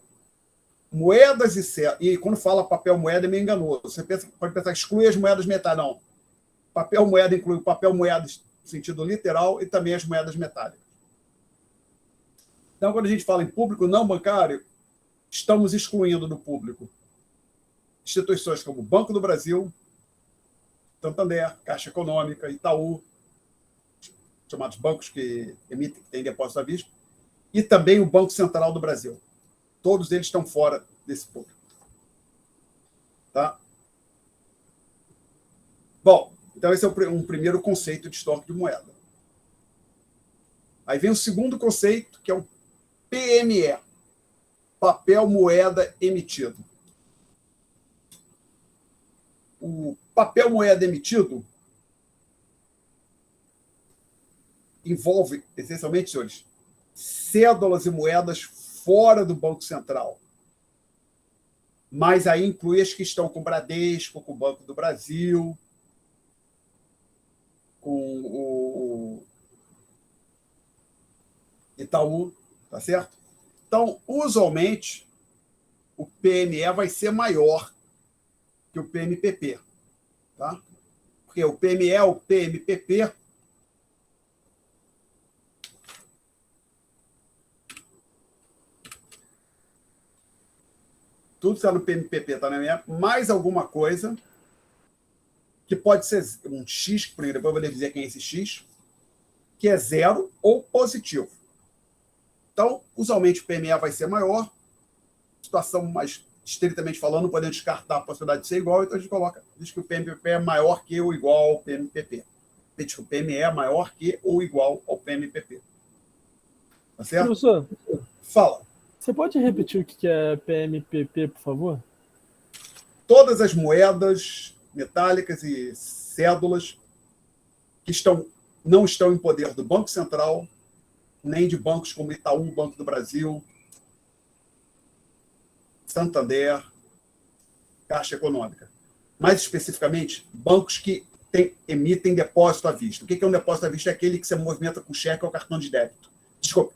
moedas e quando fala papel moeda é meio enganoso. Você pode pensar que exclui as moedas metálicas. Não. Papel moeda inclui o papel moeda no sentido literal e também as moedas metálicas. Então, quando a gente fala em público não bancário, estamos excluindo do público instituições como o Banco do Brasil, Santander, Caixa Econômica, Itaú, chamados bancos que têm depósito à vista, e também o Banco Central do Brasil. Todos eles estão fora desse público. Tá? Bom, então esse é um primeiro conceito de estoque de moeda. Aí vem o segundo conceito, que é o PME, papel moeda emitido. O papel moeda emitido envolve, essencialmente, senhores, cédulas e moedas fora do Banco Central. Mas aí inclui as que estão com o Bradesco, com o Banco do Brasil, com o Itaú, tá certo? Então, usualmente, o PME vai ser maior que o PMPP, tá? Porque o PME, o PMPP, tudo está no PMPP, tá na minha, mais alguma coisa que pode ser um X, por exemplo, depois eu vou dizer quem é esse X, que é zero ou positivo. Então, usualmente, o PME vai ser maior, situação mais estritamente falando, não podemos descartar a possibilidade de ser igual, então a gente diz que o PMPP é maior que ou igual ao PMPP. O PME é maior que ou igual ao PMPP. Tá certo? Professor, fala. Você pode repetir o que é PMPP, por favor? Todas as moedas metálicas e cédulas que não estão em poder do Banco Central, nem de bancos como Itaú, Banco do Brasil, Santander, Caixa Econômica. Mais especificamente, bancos que emitem depósito à vista. O que é um depósito à vista? É aquele que você movimenta com cheque ou cartão de débito. Desculpa.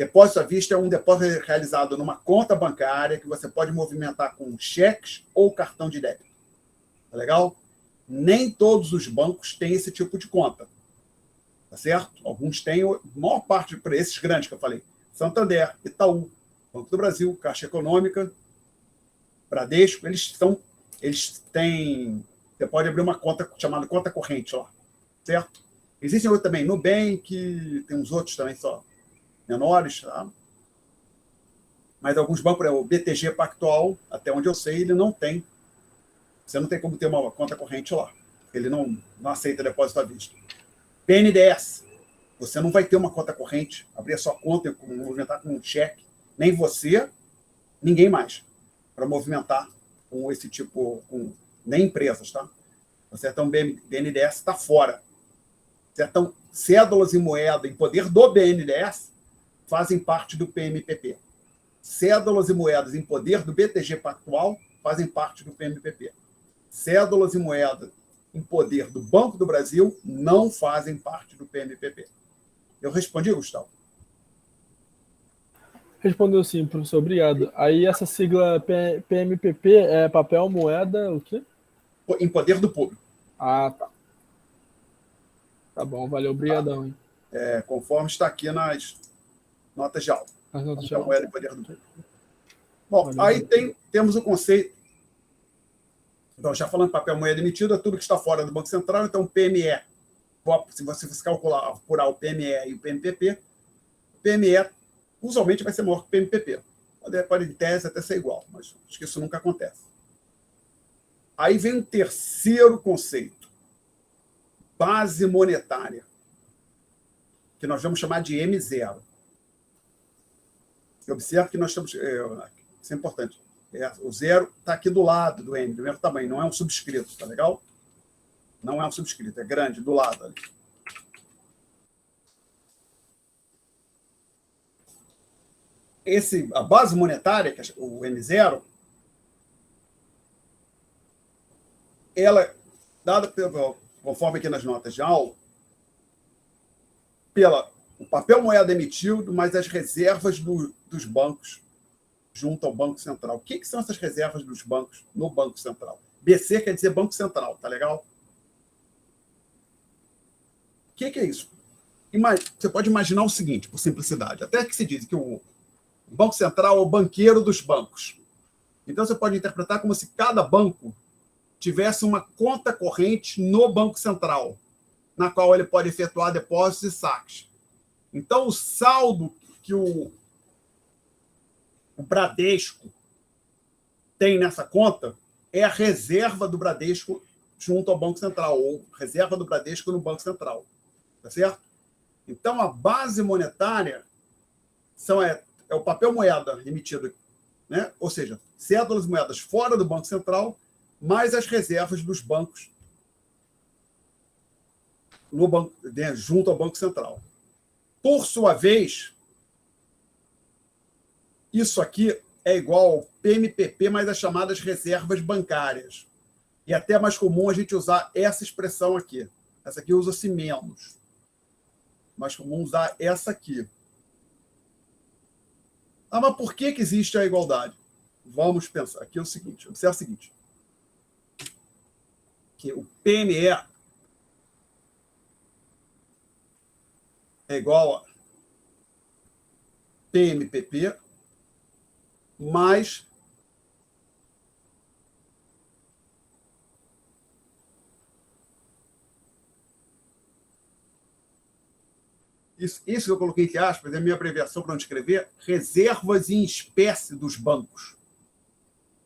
Depósito à vista é um depósito realizado numa conta bancária que você pode movimentar com cheques ou cartão de débito. Tá legal? Nem todos os bancos têm esse tipo de conta. Tá certo? Têm, a maior parte, para esses grandes que eu falei, Santander, Itaú, Banco do Brasil, Caixa Econômica, Bradesco, eles têm... Você pode abrir uma conta chamada conta corrente lá, certo? Existem outros também, Nubank, tem uns outros também só menores, tá? Mas alguns bancos, o BTG Pactual, até onde eu sei, ele não tem. Você não tem como ter uma conta corrente lá. Ele não aceita depósito à vista. BNDES, você não vai ter uma conta corrente, abrir a sua conta e movimentar com um cheque, nem você, ninguém mais, para movimentar com esse tipo, nem empresas, tá? Então, o BNDES está fora. Então, cédulas e moeda em poder do BNDES fazem parte do PMPP. Cédulas e moedas em poder do BTG Pactual fazem parte do PMPP. Cédulas e moedas em poder do Banco do Brasil não fazem parte do PMPP. Eu respondi, Gustavo? Respondeu sim, professor. Obrigado. Aí essa sigla PMPP é papel, moeda, o quê? Em poder do público. Ah, tá. Tá bom, valeu. Obrigadão, hein? Conforme está aqui nas notas de aula. As notas de Papel, aula. moeda em poder do público. Bom, Valeu. aí temos o conceito. Então, já falando de papel, moeda emitida, tudo que está fora do Banco Central, então PME. Se você apurar o PME e o PMPP, o PME usualmente vai ser maior que o PMPP. Pode, em tese, até ser igual, mas acho que isso nunca acontece. Aí vem um terceiro conceito, base monetária, que nós vamos chamar de M0. Observe que nós estamos... Isso é importante. O zero está aqui do lado do M, do mesmo tamanho, não é um subscrito, tá legal? Não é um subscrito, é grande, do lado ali. A base monetária, que é o M0, ela é dada, conforme aqui nas notas de aula, o papel moeda emitido, mas as reservas dos bancos junto ao Banco Central. O que são essas reservas dos bancos no Banco Central? BC quer dizer Banco Central, tá legal? O que é isso? Você pode imaginar o seguinte, por simplicidade, até que se diz que o Banco Central é o banqueiro dos bancos. Então, você pode interpretar como se cada banco tivesse uma conta corrente no Banco Central, na qual ele pode efetuar depósitos e saques. Então, o saldo que o Bradesco tem nessa conta é a reserva do Bradesco junto ao Banco Central, ou reserva do Bradesco no Banco Central. Tá certo? Então, a base monetária é o papel moeda emitido, né? Ou seja, cédulas e moedas fora do Banco Central, mais as reservas dos bancos junto ao Banco Central. Por sua vez, isso aqui é igual ao PMPP, mais as chamadas reservas bancárias. E é até mais comum a gente usar essa expressão aqui. Essa aqui usa-se menos. Mais comum usar essa aqui. Mas por que existe a igualdade? Vamos pensar. Aqui é o seguinte, observe o seguinte. Que o PME é igual a PMPP mais isso que eu coloquei entre aspas é a minha abreviação para não escrever, reservas em espécie dos bancos.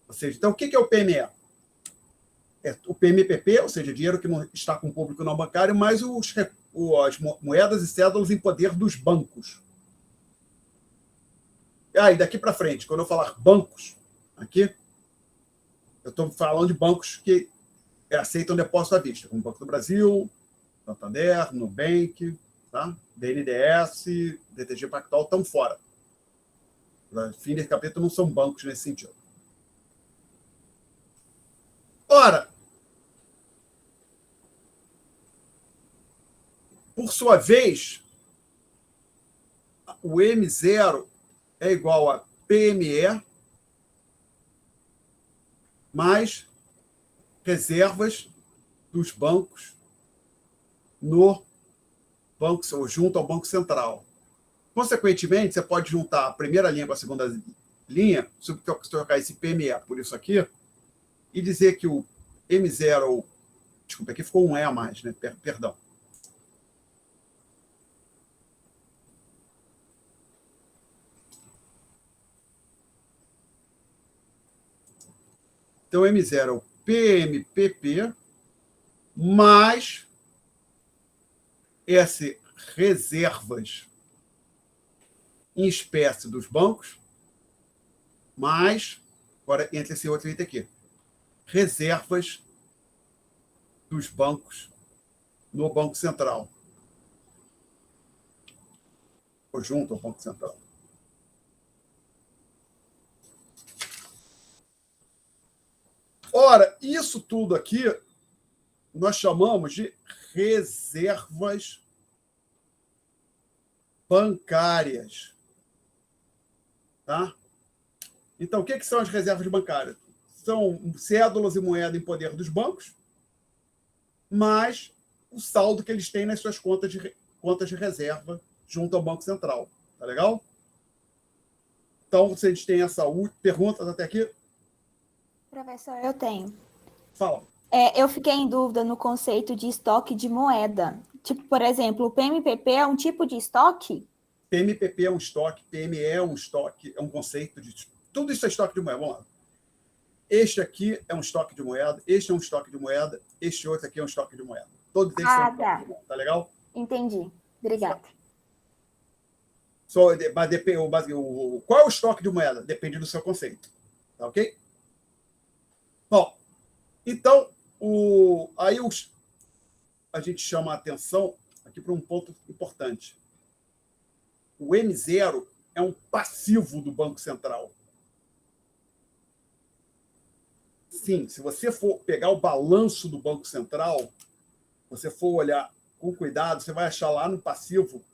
Ou seja, então o que é o PME? É o PMPP, ou seja, dinheiro que não está com o público não bancário, mais as moedas e cédulas em poder dos bancos. E daqui para frente, quando eu falar bancos, aqui, eu estou falando de bancos que aceitam depósito à vista, como o Banco do Brasil, Santander, Nubank, tá? BNDES, BTG Pactual estão fora. No fim desse capítulo, não são bancos nesse sentido. Ora, por sua vez, o M0 é igual a PME mais reservas dos bancos no banco, ou junto ao Banco Central. Consequentemente, você pode juntar a primeira linha com a segunda linha, trocar esse PME por isso aqui, e dizer que o M0, desculpa, aqui ficou um E a mais, né? Perdão. Então, M0 é o PMPP mais S reservas em espécie dos bancos, mais, agora entre esse outro item aqui, reservas dos bancos no Banco Central. Ou junto ao Banco Central. Ora, isso tudo aqui nós chamamos de reservas bancárias. Tá? Então, o que são as reservas bancárias? São cédulas e moeda em poder dos bancos, mais o saldo que eles têm nas suas contas de reserva junto ao Banco Central. Tá legal? Então, vocês têm essa perguntas até aqui? Professor, eu tenho. Fala. Eu fiquei em dúvida no conceito de estoque de moeda. Tipo, por exemplo, o PMPP é um tipo de estoque? PMPP é um estoque, PME é um estoque, é um conceito de... Tudo isso é estoque de moeda. Vamos lá. Este aqui é um estoque de moeda, este é um estoque de moeda, este outro aqui é um estoque de moeda. Todos eles são estoque de moeda. Tá legal? Entendi. Obrigada. Qual é o estoque de moeda? Depende do seu conceito. Tá ok? Bom, então, a gente chama a atenção aqui para um ponto importante. O M0 é um passivo do Banco Central. Sim, se você for pegar o balanço do Banco Central, você for olhar com cuidado, você vai achar lá no passivo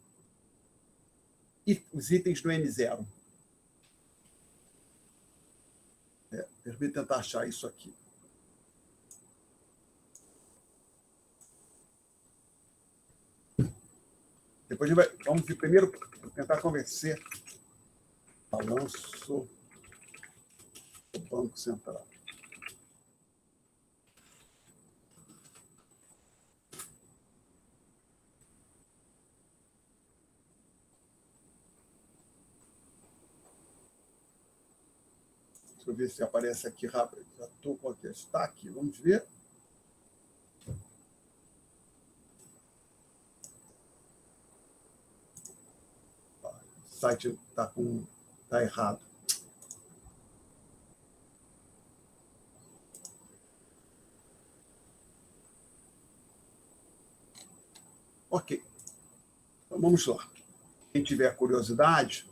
os itens do M0. Permite tentar achar isso aqui. Depois vamos primeiro tentar convencer balanço do Banco Central. Deixa eu ver se aparece aqui rápido. Já estou com aqui. Está aqui. Vamos ver. O site está errado. Ok. Então, vamos lá. Quem tiver curiosidade,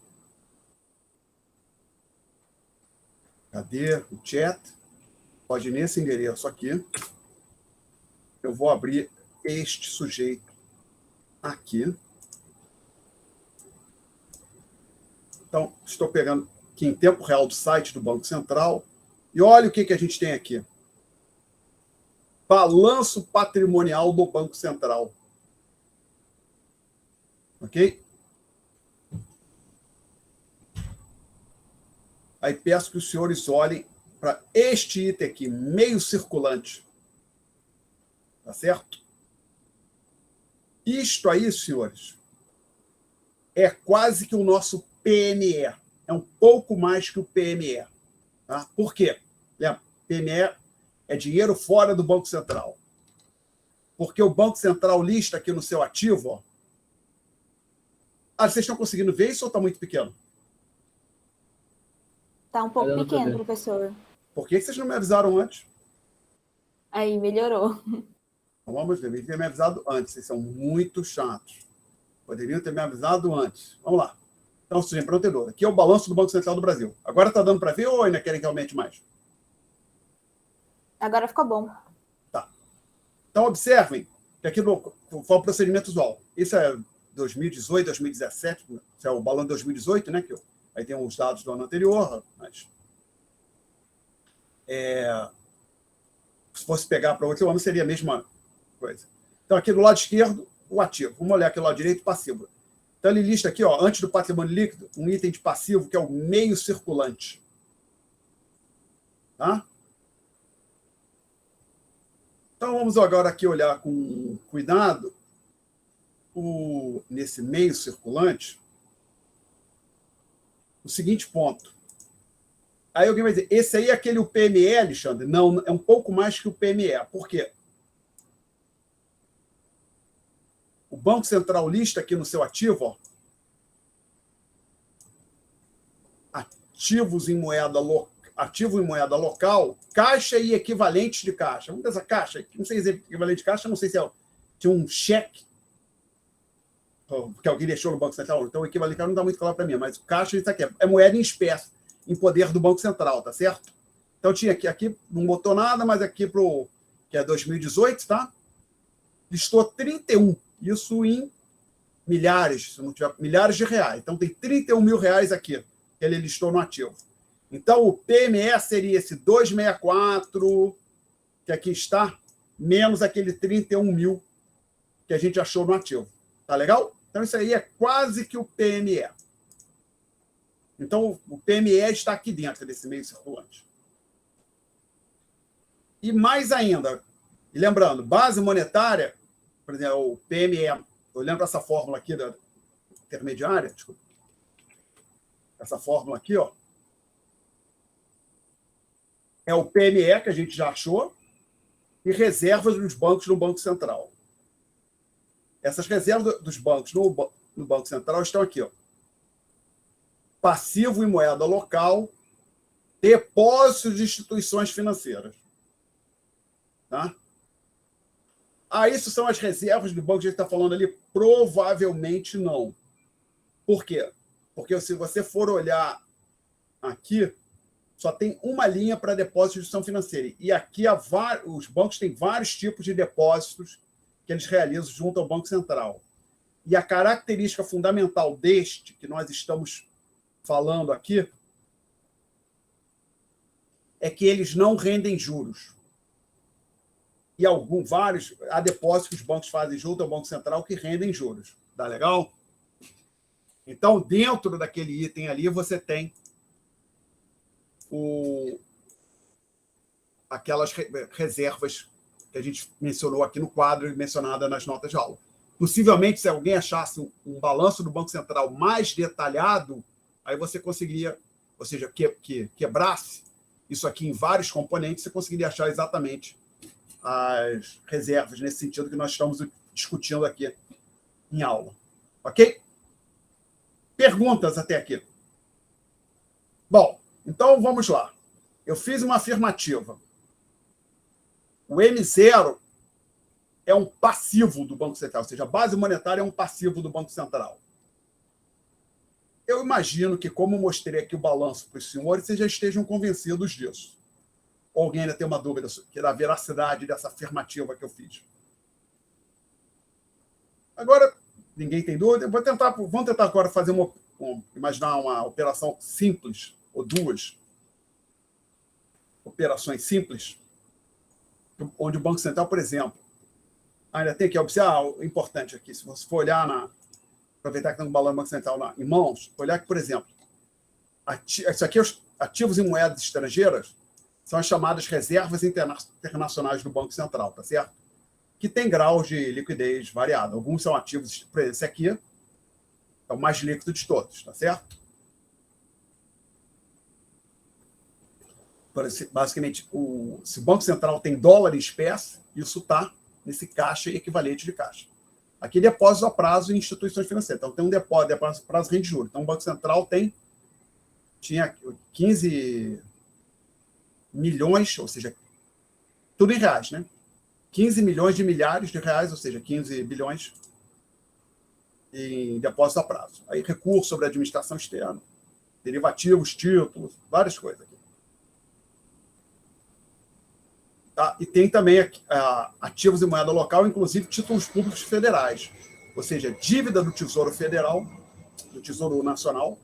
cadê o chat? Pode ir nesse endereço aqui. Eu vou abrir este sujeito aqui. Então, estou pegando aqui em tempo real do site do Banco Central. E olha o que a gente tem aqui. Balanço patrimonial do Banco Central. Ok? Aí peço que os senhores olhem para este item aqui, meio circulante. Tá certo? Isto aí, senhores, é quase que o nosso PME. É um pouco mais que o PME. Tá? Por quê? Lembra, PME é dinheiro fora do Banco Central. Porque o Banco Central lista aqui no seu ativo, ó. Vocês estão conseguindo ver isso ou está muito pequeno? Está um pouco pequeno, professor. Por que vocês não me avisaram antes? Aí, melhorou. Então, vamos ver, deveriam ter me avisado antes. Vocês são muito chatos. Poderiam ter me avisado antes. Vamos lá. Então, seja empreendedor. Aqui é o balanço do Banco Central do Brasil. Agora está dando para ver ou ainda querem que aumente mais? Agora ficou bom. Tá. Então, observem que aqui foi o procedimento usual. Isso é 2018, 2017, que é o balão de 2018, né? Aí tem os dados do ano anterior, mas se fosse pegar para outro ano, seria a mesma coisa. Então, aqui do lado esquerdo, o ativo. Vamos olhar aqui do lado direito, o passivo. Então, ele lista aqui, ó, antes do patrimônio líquido, um item de passivo, que é o meio circulante. Tá? Então, vamos agora aqui olhar com cuidado nesse meio circulante o seguinte ponto. Aí alguém vai dizer, esse aí é aquele PME, Alexandre? Não, é um pouco mais que o PME. Por quê? O Banco Central lista aqui no seu ativo, ó, ativo em moeda local, caixa e equivalentes de caixa. Vamos ver essa caixa. Não sei se é equivalente de caixa, não sei se tinha um cheque que alguém deixou no Banco Central. Então, o equivalente não está muito claro para mim, mas caixa, isso aqui é moeda em espécie, em poder do Banco Central, tá certo? Então, tinha aqui não botou nada, mas aqui que é 2018, tá? Listou 31. Isso em milhares, se não tiver milhares de reais. Então, tem 31 mil reais aqui, que ele listou no ativo. Então, o PME seria esse 264, que aqui está, menos aquele 31 mil que a gente achou no ativo. Tá legal? Então, isso aí é quase que o PME. Então, o PME está aqui dentro desse meio circulante. E mais ainda, e lembrando, base monetária, por exemplo, o PME, olhando para essa fórmula aqui da intermediária, desculpa, essa fórmula aqui, ó, é o PME, que a gente já achou, e reservas dos bancos no Banco Central. Essas reservas dos bancos no Banco Central estão aqui, ó. Passivo em moeda local, depósitos de instituições financeiras. Tá? Isso são as reservas do banco que a gente está falando ali? Provavelmente não. Por quê? Porque se você for olhar aqui, só tem uma linha para depósito de instituição financeira. E aqui os bancos têm vários tipos de depósitos que eles realizam junto ao Banco Central. E a característica fundamental deste, que nós estamos falando aqui, é que eles não rendem juros. E há depósitos que os bancos fazem junto ao Banco Central que rendem juros. Tá legal? Então, dentro daquele item ali, você tem aquelas reservas que a gente mencionou aqui no quadro e mencionada nas notas de aula. Possivelmente, se alguém achasse um balanço do Banco Central mais detalhado, aí você conseguiria, ou seja, que quebrasse isso aqui em vários componentes, você conseguiria achar exatamente as reservas, nesse sentido que nós estamos discutindo aqui em aula. Ok? Perguntas até aqui? Bom, então vamos lá. Eu fiz uma afirmativa. O M0 é um passivo do Banco Central, ou seja, a base monetária é um passivo do Banco Central. Eu imagino que, como mostrei aqui o balanço para os senhores, vocês já estejam convencidos disso. Ou alguém ainda tem uma dúvida da veracidade dessa afirmativa que eu fiz? Agora, ninguém tem dúvida? Vamos tentar agora fazer imaginar uma operação simples, ou duas operações simples, onde o Banco Central, por exemplo, ainda tem que observar, importante aqui, se você for olhar aproveitar que tem um balão do Banco Central em mãos, olhar que, por exemplo, isso aqui, os ativos em moedas estrangeiras, são as chamadas reservas internacionais do Banco Central, tá certo? Que tem graus de liquidez variado. Alguns são ativos, por exemplo, esse aqui é o mais líquido de todos, tá certo? Basicamente, se o Banco Central tem dólar em espécie, isso está nesse caixa e equivalente de caixa. Aqui, depósitos a prazo em instituições financeiras. Então, tem um depósito a prazo rende juros. Então, o Banco Central tinha 15 milhões, ou seja, tudo em reais, né? 15 milhões de milhares de reais, ou seja, 15 bilhões em depósito a prazo. Aí, recurso sobre a administração externa, derivativos, títulos, várias coisas aqui. Tá? E tem também ativos em moeda local, inclusive títulos públicos federais. ou seja, dívida do Tesouro Federal, do Tesouro Nacional,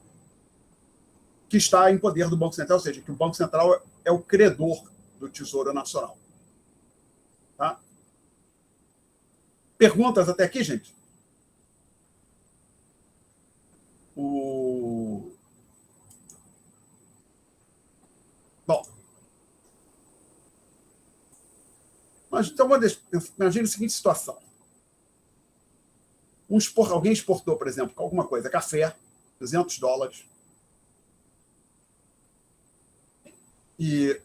que está em poder do Banco Central, ou seja, que o Banco Central é o credor do Tesouro Nacional. Tá? Perguntas até aqui, gente? Bom. Então, imagine a seguinte situação. Alguém exportou, por exemplo, alguma coisa, café, $200, e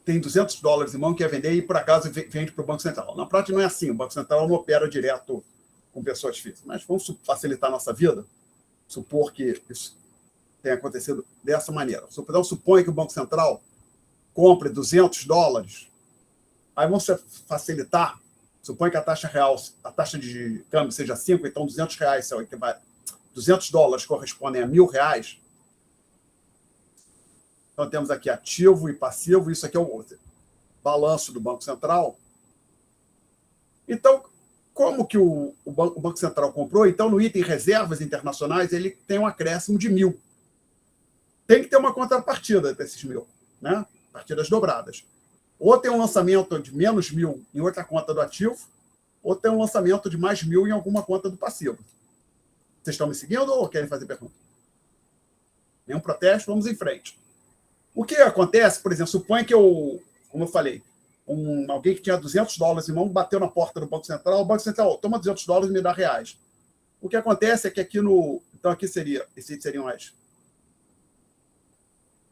tem $200 em mão, quer vender e, por acaso, vende para o Banco Central. Na prática, não é assim. O Banco Central não opera direto com pessoas físicas. Mas vamos facilitar a nossa vida, supor que isso tenha acontecido dessa maneira. Então, supõe que o Banco Central compre $200, aí vamos facilitar, supõe que a taxa real, a taxa de câmbio seja 5, então $200, $200 correspondem a R$1.000. Então, temos aqui ativo e passivo, isso aqui é o balanço do Banco Central. Então, como que o Banco Central comprou? Então, no item reservas internacionais, ele tem um acréscimo de 1.000. Tem que ter uma contrapartida desses 1.000, né? Partidas dobradas. Ou tem um lançamento de menos 1.000 em outra conta do ativo, ou tem um lançamento de mais 1.000 em alguma conta do passivo. Vocês estão me seguindo ou querem fazer pergunta? Nenhum protesto? Vamos em frente. O que acontece, por exemplo, supõe que como eu falei, alguém que tinha $200 em mão bateu na porta do Banco Central, o Banco Central, toma $200 e me dá reais. O que acontece é que aqui então aqui seriam as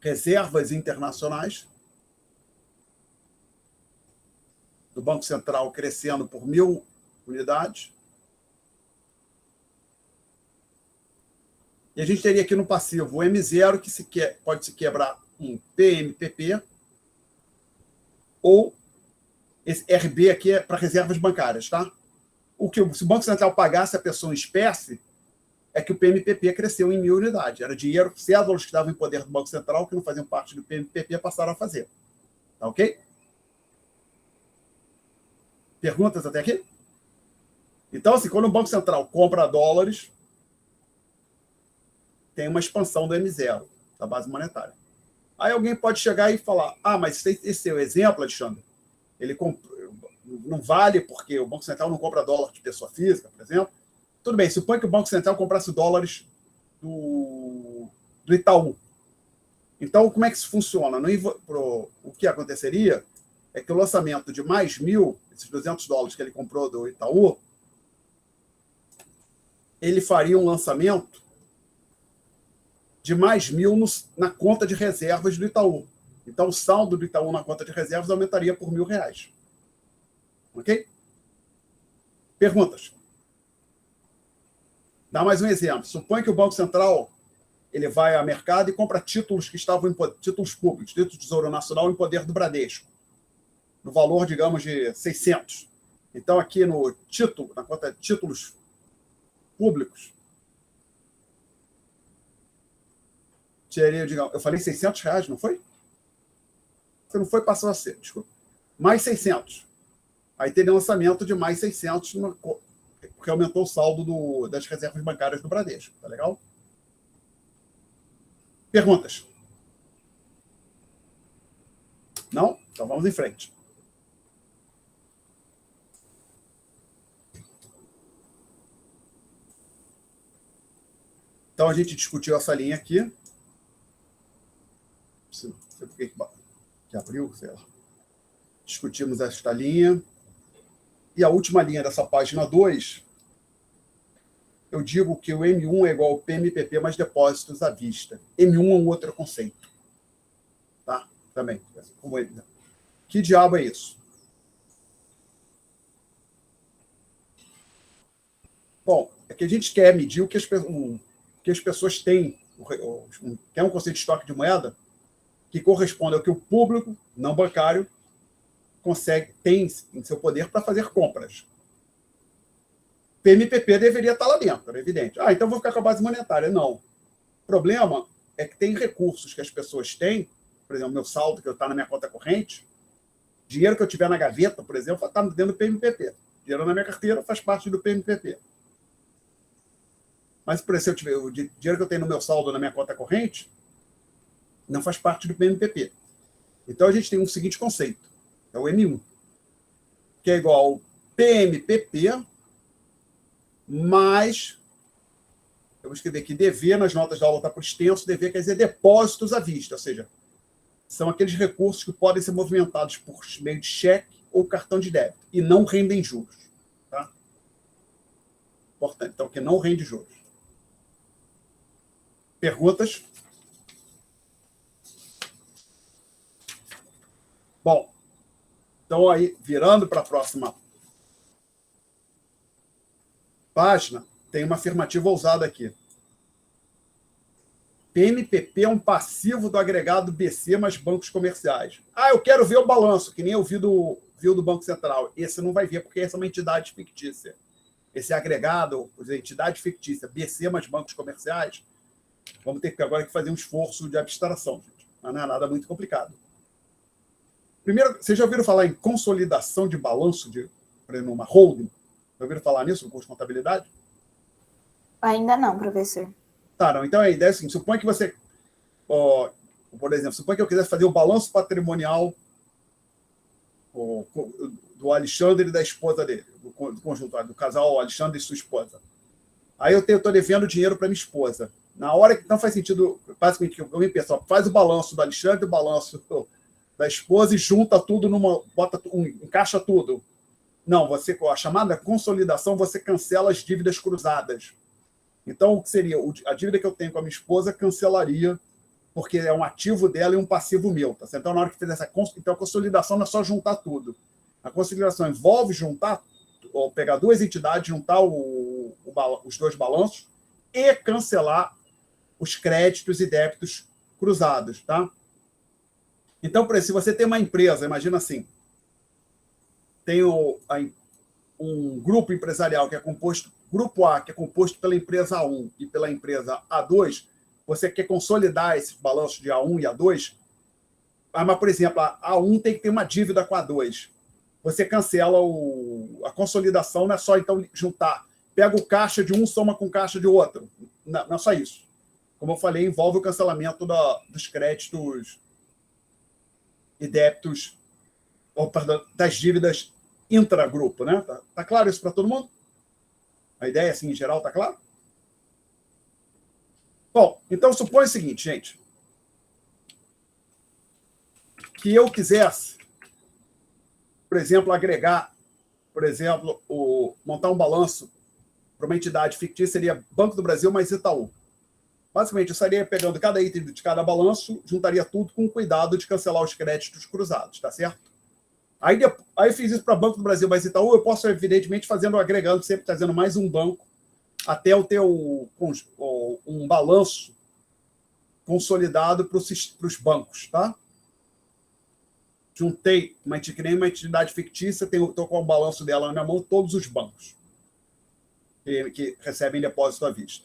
reservas internacionais do Banco Central crescendo por 1.000 unidades. E a gente teria aqui no passivo o M0, que pode se quebrar em PMPP, ou esse RB aqui é para reservas bancárias, tá? Se o Banco Central pagasse a pessoa em espécie, é que o PMPP cresceu em 1.000 unidades. Era dinheiro, cédulas que estavam em poder do Banco Central, que não faziam parte do PMPP, passaram a fazer. Tá ok? Perguntas até aqui? Então, assim, quando o Banco Central compra dólares, tem uma expansão do M0, da base monetária. Aí alguém pode chegar e falar, mas esse é o exemplo, Alexandre, ele não vale porque o Banco Central não compra dólar de pessoa física, por exemplo. Tudo bem, suponha que o Banco Central comprasse dólares do Itaú. Então, como é que isso funciona? O que aconteceria é que o lançamento de mais 1.000, esses $200 que ele comprou do Itaú, ele faria um lançamento de mais 1.000 na conta de reservas do Itaú. Então, o saldo do Itaú na conta de reservas aumentaria por R$1.000. Ok? Perguntas? Dá mais um exemplo. Suponha que o Banco Central ele vai ao mercado e compra títulos que estavam títulos públicos, títulos do Tesouro Nacional em poder do Bradesco, no valor, digamos, de 600. Então, aqui no título, na conta de títulos públicos, eu falei R$600, não foi? Você não foi, passou a ser, desculpa. Mais 600. Aí teria lançamento de mais 600, porque aumentou o saldo das reservas bancárias do Bradesco. Tá legal? Perguntas? Não? Então vamos em frente. Então a gente discutiu essa linha aqui. Não sei por que abriu, sei lá. Discutimos esta linha. E a última linha dessa página 2, eu digo que o M1 é igual ao PMPP mais depósitos à vista. M1 é um outro conceito. Tá? Também. Que diabo é isso? Bom, é que a gente quer medir o que as pessoas têm, que é um conceito de estoque de moeda, que corresponde ao que o público, não bancário, tem em seu poder para fazer compras. PMPP deveria estar lá dentro, é evidente. Então vou ficar com a base monetária. Não. O problema é que tem recursos que as pessoas têm, por exemplo, meu saldo que está na minha conta corrente, dinheiro que eu tiver na gaveta, por exemplo, está dentro do PMPP. Dinheiro na minha carteira faz parte do PMPP. Mas, por exemplo, se eu tiver o dinheiro que eu tenho no meu saldo na minha conta corrente, não faz parte do PMPP. Então, a gente tem um seguinte conceito, é o M1, que é igual ao PMPP mais, eu vou escrever aqui, DV, nas notas da aula está por extenso, DV quer dizer depósitos à vista, ou seja, são aqueles recursos que podem ser movimentados por meio de cheque ou cartão de débito, e não rendem juros. Tá? Importante, então, que não rende juros. Perguntas? Bom, então aí, virando para a próxima página, tem uma afirmativa ousada aqui. PMPP é um passivo do agregado BC mais bancos comerciais. Ah, eu quero ver o balanço, que nem eu vi do Banco Central. Esse não vai ver, porque essa é uma entidade fictícia. Esse agregado, entidade fictícia, BC mais bancos comerciais, vamos ter que agora fazer um esforço de abstração, gente. Mas não é nada muito complicado. Primeiro, vocês já ouviram falar em consolidação de balanço de, por exemplo, uma holding? Já ouviram falar nisso no curso de contabilidade? Ainda não, professor. Tá, não. Então a ideia é assim, suponha que você, por exemplo, suponha que eu quisesse fazer o balanço patrimonial do Alexandre e da esposa dele, do conjunto, do casal Alexandre e sua esposa. Aí eu estou devendo dinheiro para minha esposa. Na hora que não faz sentido, basicamente, eu me penso, faz o balanço do Alexandre, o balanço da esposa e junta tudo encaixa tudo. Não, a chamada consolidação, você cancela as dívidas cruzadas. Então, o que seria? A dívida que eu tenho com a minha esposa cancelaria, porque é um ativo dela e um passivo meu. Tá? Então, na hora que fizer então, a consolidação não é só juntar tudo. A consolidação envolve juntar, ou pegar duas entidades, juntar os dois balanços e cancelar os créditos e débitos cruzados. Tá? Então, por exemplo, se você tem uma empresa, imagina assim, tem um grupo empresarial que é composto, grupo A, que é composto pela empresa A1 e pela empresa A2, você quer consolidar esses balanços de A1 e A2, mas, por exemplo, a A1 tem que ter uma dívida com a A2. Você cancela a consolidação, não é só, então, juntar. Pega o caixa de um, soma com o caixa de outro. Não é só isso. Como eu falei, envolve o cancelamento dos créditos e débitos, das dívidas intragrupo, né? Tá claro isso para todo mundo? A ideia, assim, em geral, tá claro? Bom, então supõe o seguinte, gente, que eu quisesse, por exemplo, agregar, montar um balanço para uma entidade fictícia, seria Banco do Brasil mais Itaú. Basicamente, eu estaria pegando cada item de cada balanço, juntaria tudo com cuidado de cancelar os créditos cruzados, tá certo? Aí eu fiz isso para Banco do Brasil mais Itaú, eu posso, evidentemente, agregando, sempre trazendo mais um banco, até eu ter um balanço consolidado para os bancos, tá? Juntei que nem uma entidade fictícia, estou com o balanço dela na minha mão, todos os bancos que recebem depósito à vista.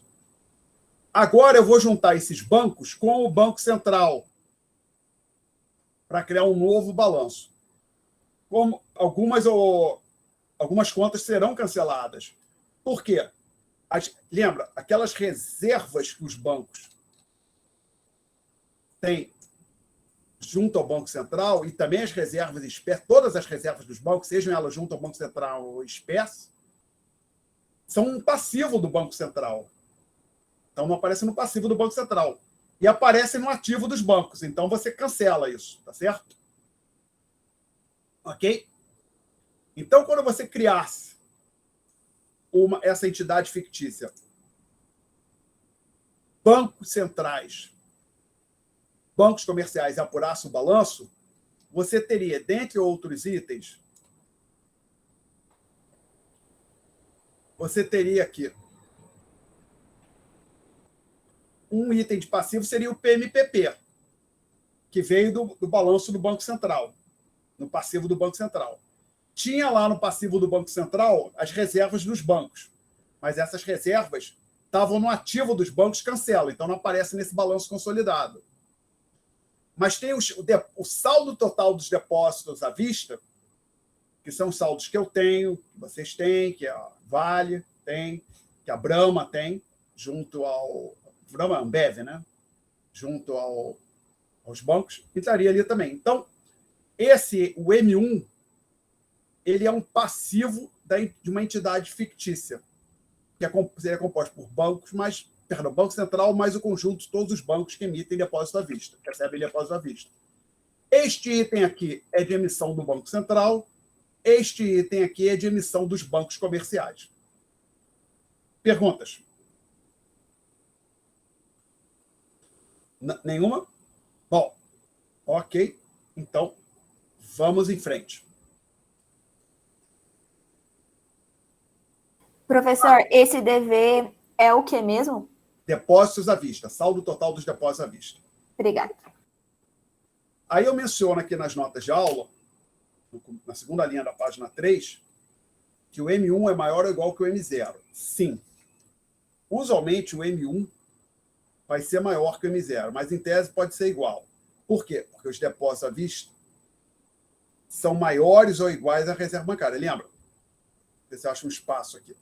Agora eu vou juntar esses bancos com o Banco Central para criar um novo balanço. Como algumas contas serão canceladas. Por quê? Lembra, aquelas reservas que os bancos têm junto ao Banco Central e também as reservas espécie, todas as reservas dos bancos, sejam elas junto ao Banco Central ou espécie, são um passivo do Banco Central. Então, não aparece no passivo do Banco Central. E aparece no ativo dos bancos. Então, você cancela isso, tá certo? Ok? Então, quando você criasse essa entidade fictícia, bancos centrais, bancos comerciais, e apurasse o balanço, você teria, dentre outros itens, você teria aqui um item de passivo, seria o PMPP, que veio do balanço do Banco Central, no passivo do Banco Central. Tinha lá no passivo do Banco Central as reservas dos bancos, mas essas reservas estavam no ativo dos bancos, cancela, então não aparece nesse balanço consolidado. Mas tem o saldo total dos depósitos à vista, que são os saldos que eu tenho, que vocês têm, que a Vale tem, que a Brahma tem, junto ao Ambev, né? Junto aos bancos, entraria ali também. Então, o M1, ele é um passivo de uma entidade fictícia, que seria composto por Banco Central, mais o conjunto de todos os bancos que emitem depósito à vista, que recebem depósito à vista. Este item aqui é de emissão do Banco Central, este item aqui é de emissão dos bancos comerciais. Perguntas? Nenhuma? Bom, ok. Então, vamos em frente. Professor, esse DV é o que mesmo? Depósitos à vista, saldo total dos depósitos à vista. Obrigada. Aí eu menciono aqui nas notas de aula, na segunda linha da página 3, que o M1 é maior ou igual que o M0. Sim. Usualmente o M1 vai ser maior que o M0, mas em tese pode ser igual. Por quê? Porque os depósitos à vista são maiores ou iguais à reserva bancária. Lembra? Você acha um espaço aqui.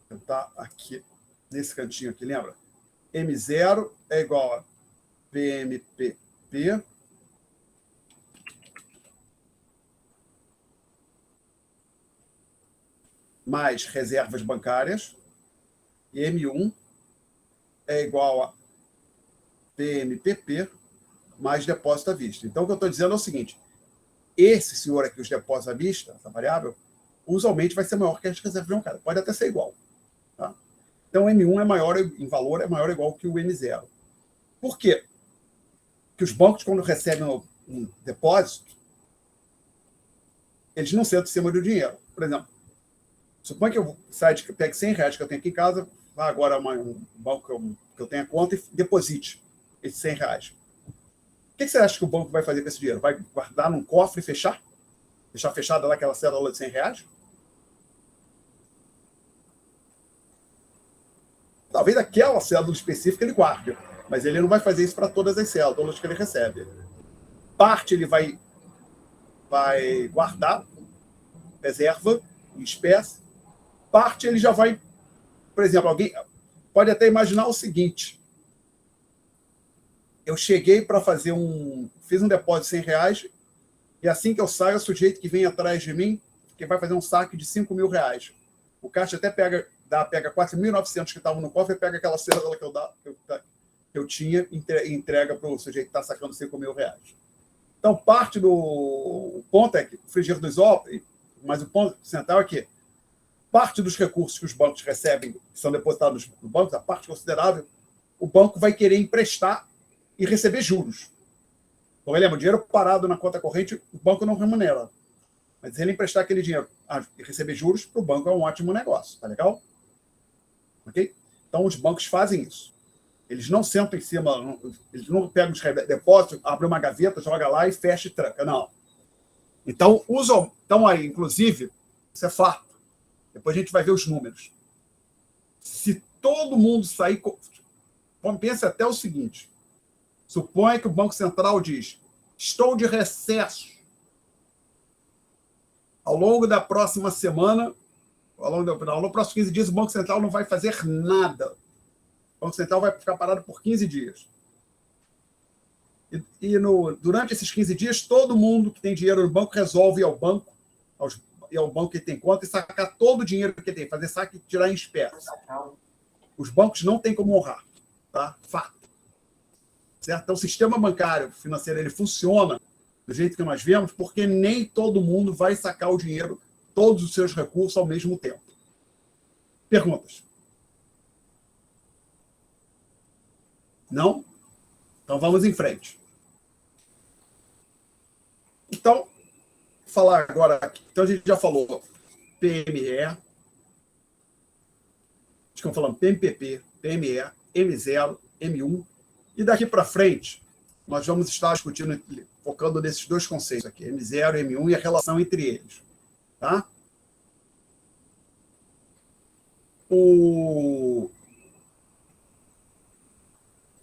Vou tentar aqui, nesse cantinho aqui, lembra? M0 é igual a PMPP mais reservas bancárias, e M1 é igual a PMPP mais depósito à vista. Então, o que eu estou dizendo é o seguinte, esse senhor aqui, os depósitos à vista, essa variável, usualmente vai ser maior que as reservas bancárias. Pode até ser igual. Tá? Então, o M1 é maior, em valor, é maior ou igual que o M0. Por quê? Porque os bancos, quando recebem um depósito, eles não sentam em cima do dinheiro. Por exemplo, suponha que eu pegue R$100 que eu tenho aqui em casa, vá agora a um banco que eu tenha conta e deposite esses R$100. O que você acha que o banco vai fazer com esse dinheiro? Vai guardar num cofre e fechar? Deixar fechada lá aquela cédula de R$100? Talvez aquela cédula específica ele guarde, mas ele não vai fazer isso para todas as cédulas que ele recebe. Parte ele vai guardar, reserva, em espécie. Parte ele já vai... Por exemplo, alguém pode até imaginar o seguinte. Eu cheguei para fazer fiz um depósito de R$100 e assim que eu saio, o sujeito que vem atrás de mim, que vai fazer um saque de R$5.000. O caixa até pega 4.900 que estavam no cofre e pega aquela cédula que eu tinha e entrega para o sujeito que está sacando R$5.000. Então, parte do ponto é que o frigir dos ovos, mas o ponto central é que parte dos recursos que os bancos recebem, que são depositados no banco, a parte considerável, o banco vai querer emprestar e receber juros. Então, lembra, o dinheiro parado na conta corrente, o banco não remunera. Mas se ele emprestar aquele dinheiro e receber juros, para o banco é um ótimo negócio. Tá legal? Ok? Então, os bancos fazem isso. Eles não sentam em cima, eles não pegam os depósitos, abrem uma gaveta, joga lá e fecha e tranca. Não. Então, aí, inclusive, isso é fato. Depois a gente vai ver os números. Se todo mundo sair... Pensa até o seguinte. Suponha que o Banco Central diz: estou de recesso. Ao longo da próxima semana, ao longo dos próximos 15 dias, o Banco Central não vai fazer nada. O Banco Central vai ficar parado por 15 dias. Durante esses 15 dias, todo mundo que tem dinheiro no banco resolve ir ao banco, ao banco que tem conta e sacar todo o dinheiro que tem, fazer saque e tirar em espécie. Os bancos não têm como honrar. Tá? Fato. Certo? Então, o sistema bancário financeiro ele funciona do jeito que nós vemos, porque nem todo mundo vai sacar o dinheiro, todos os seus recursos ao mesmo tempo. Perguntas? Não? Então, vamos em frente. Então, falar agora aqui. Então, a gente já falou PME, estamos falando PMPP, PME, M0, M1, e daqui para frente, nós vamos estar discutindo, focando nesses dois conceitos aqui, M0 e M1, e a relação entre eles. Tá?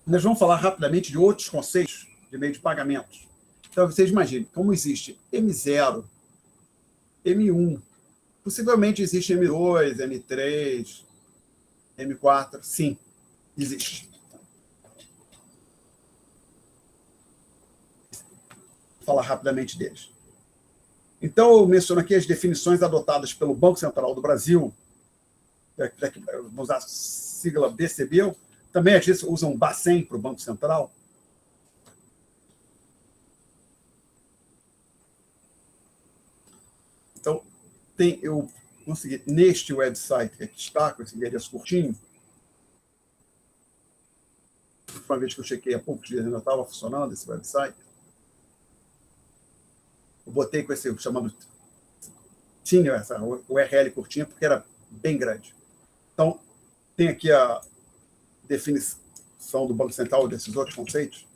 Nós vamos falar rapidamente de outros conceitos de meio de pagamentos. Então, vocês imaginem, como existe M0, M1, possivelmente existe M2, M3, M4, sim, existe. Vou falar rapidamente deles. Então, eu menciono aqui as definições adotadas pelo Banco Central do Brasil, vamos usar a sigla BCB, também às vezes usam Bacen para o Banco Central. Então, eu consegui, neste website que aqui está, com esse endereço curtinho, uma vez que eu chequei há poucos dias, ainda estava funcionando esse website, eu botei com esse chamado, tinha essa URL curtinha, porque era bem grande. Então, tem aqui a definição do Banco Central desses outros conceitos.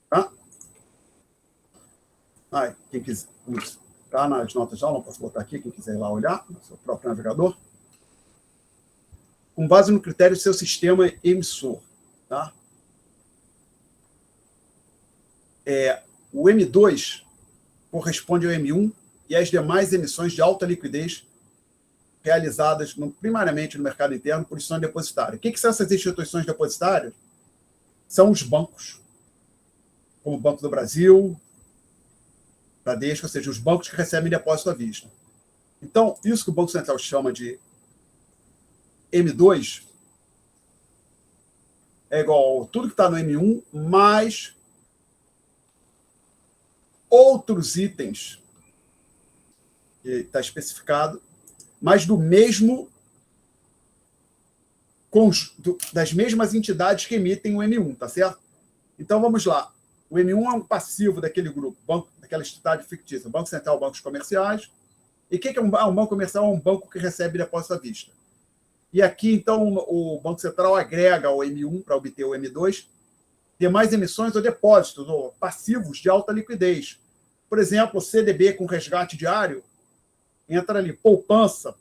Tá? Quem quiser, está nas notas de aula, não posso botar aqui, quem quiser ir lá olhar, no seu próprio navegador. Com base no critério do seu sistema emissor. Tá? O M2 corresponde ao M1 e às demais emissões de alta liquidez realizadas primariamente no mercado interno por instituições depositárias. O que são essas instituições depositárias? São os bancos, como o Banco do Brasil, Bradesco, ou seja, os bancos que recebem depósito à vista. Então, isso que o Banco Central chama de M2 é igual a tudo que está no M1 mais outros itens que está especificado, mas do mesmo das mesmas entidades que emitem o M1, tá certo? Então, vamos lá. O M1 é um passivo daquele grupo, daquela entidade fictícia, Banco Central, bancos comerciais. E o que é um banco comercial? É um banco que recebe depósito à vista. E aqui, então, o Banco Central agrega ao M1 para obter o M2 demais emissões ou depósitos ou passivos de alta liquidez. Por exemplo, o CDB com resgate diário, entra ali, poupança,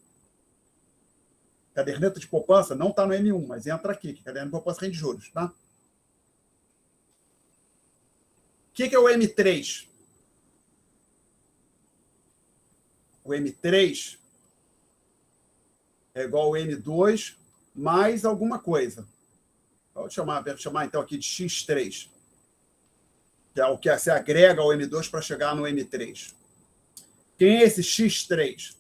caderneta de poupança, não está no M1, mas entra aqui, que caderneta de poupança rende juros. Tá? O que é o M3? O M3 é igual ao M2 mais alguma coisa. Vou chamar então aqui de X3, que é o que se agrega ao M2 para chegar no M3. Quem é esse X3?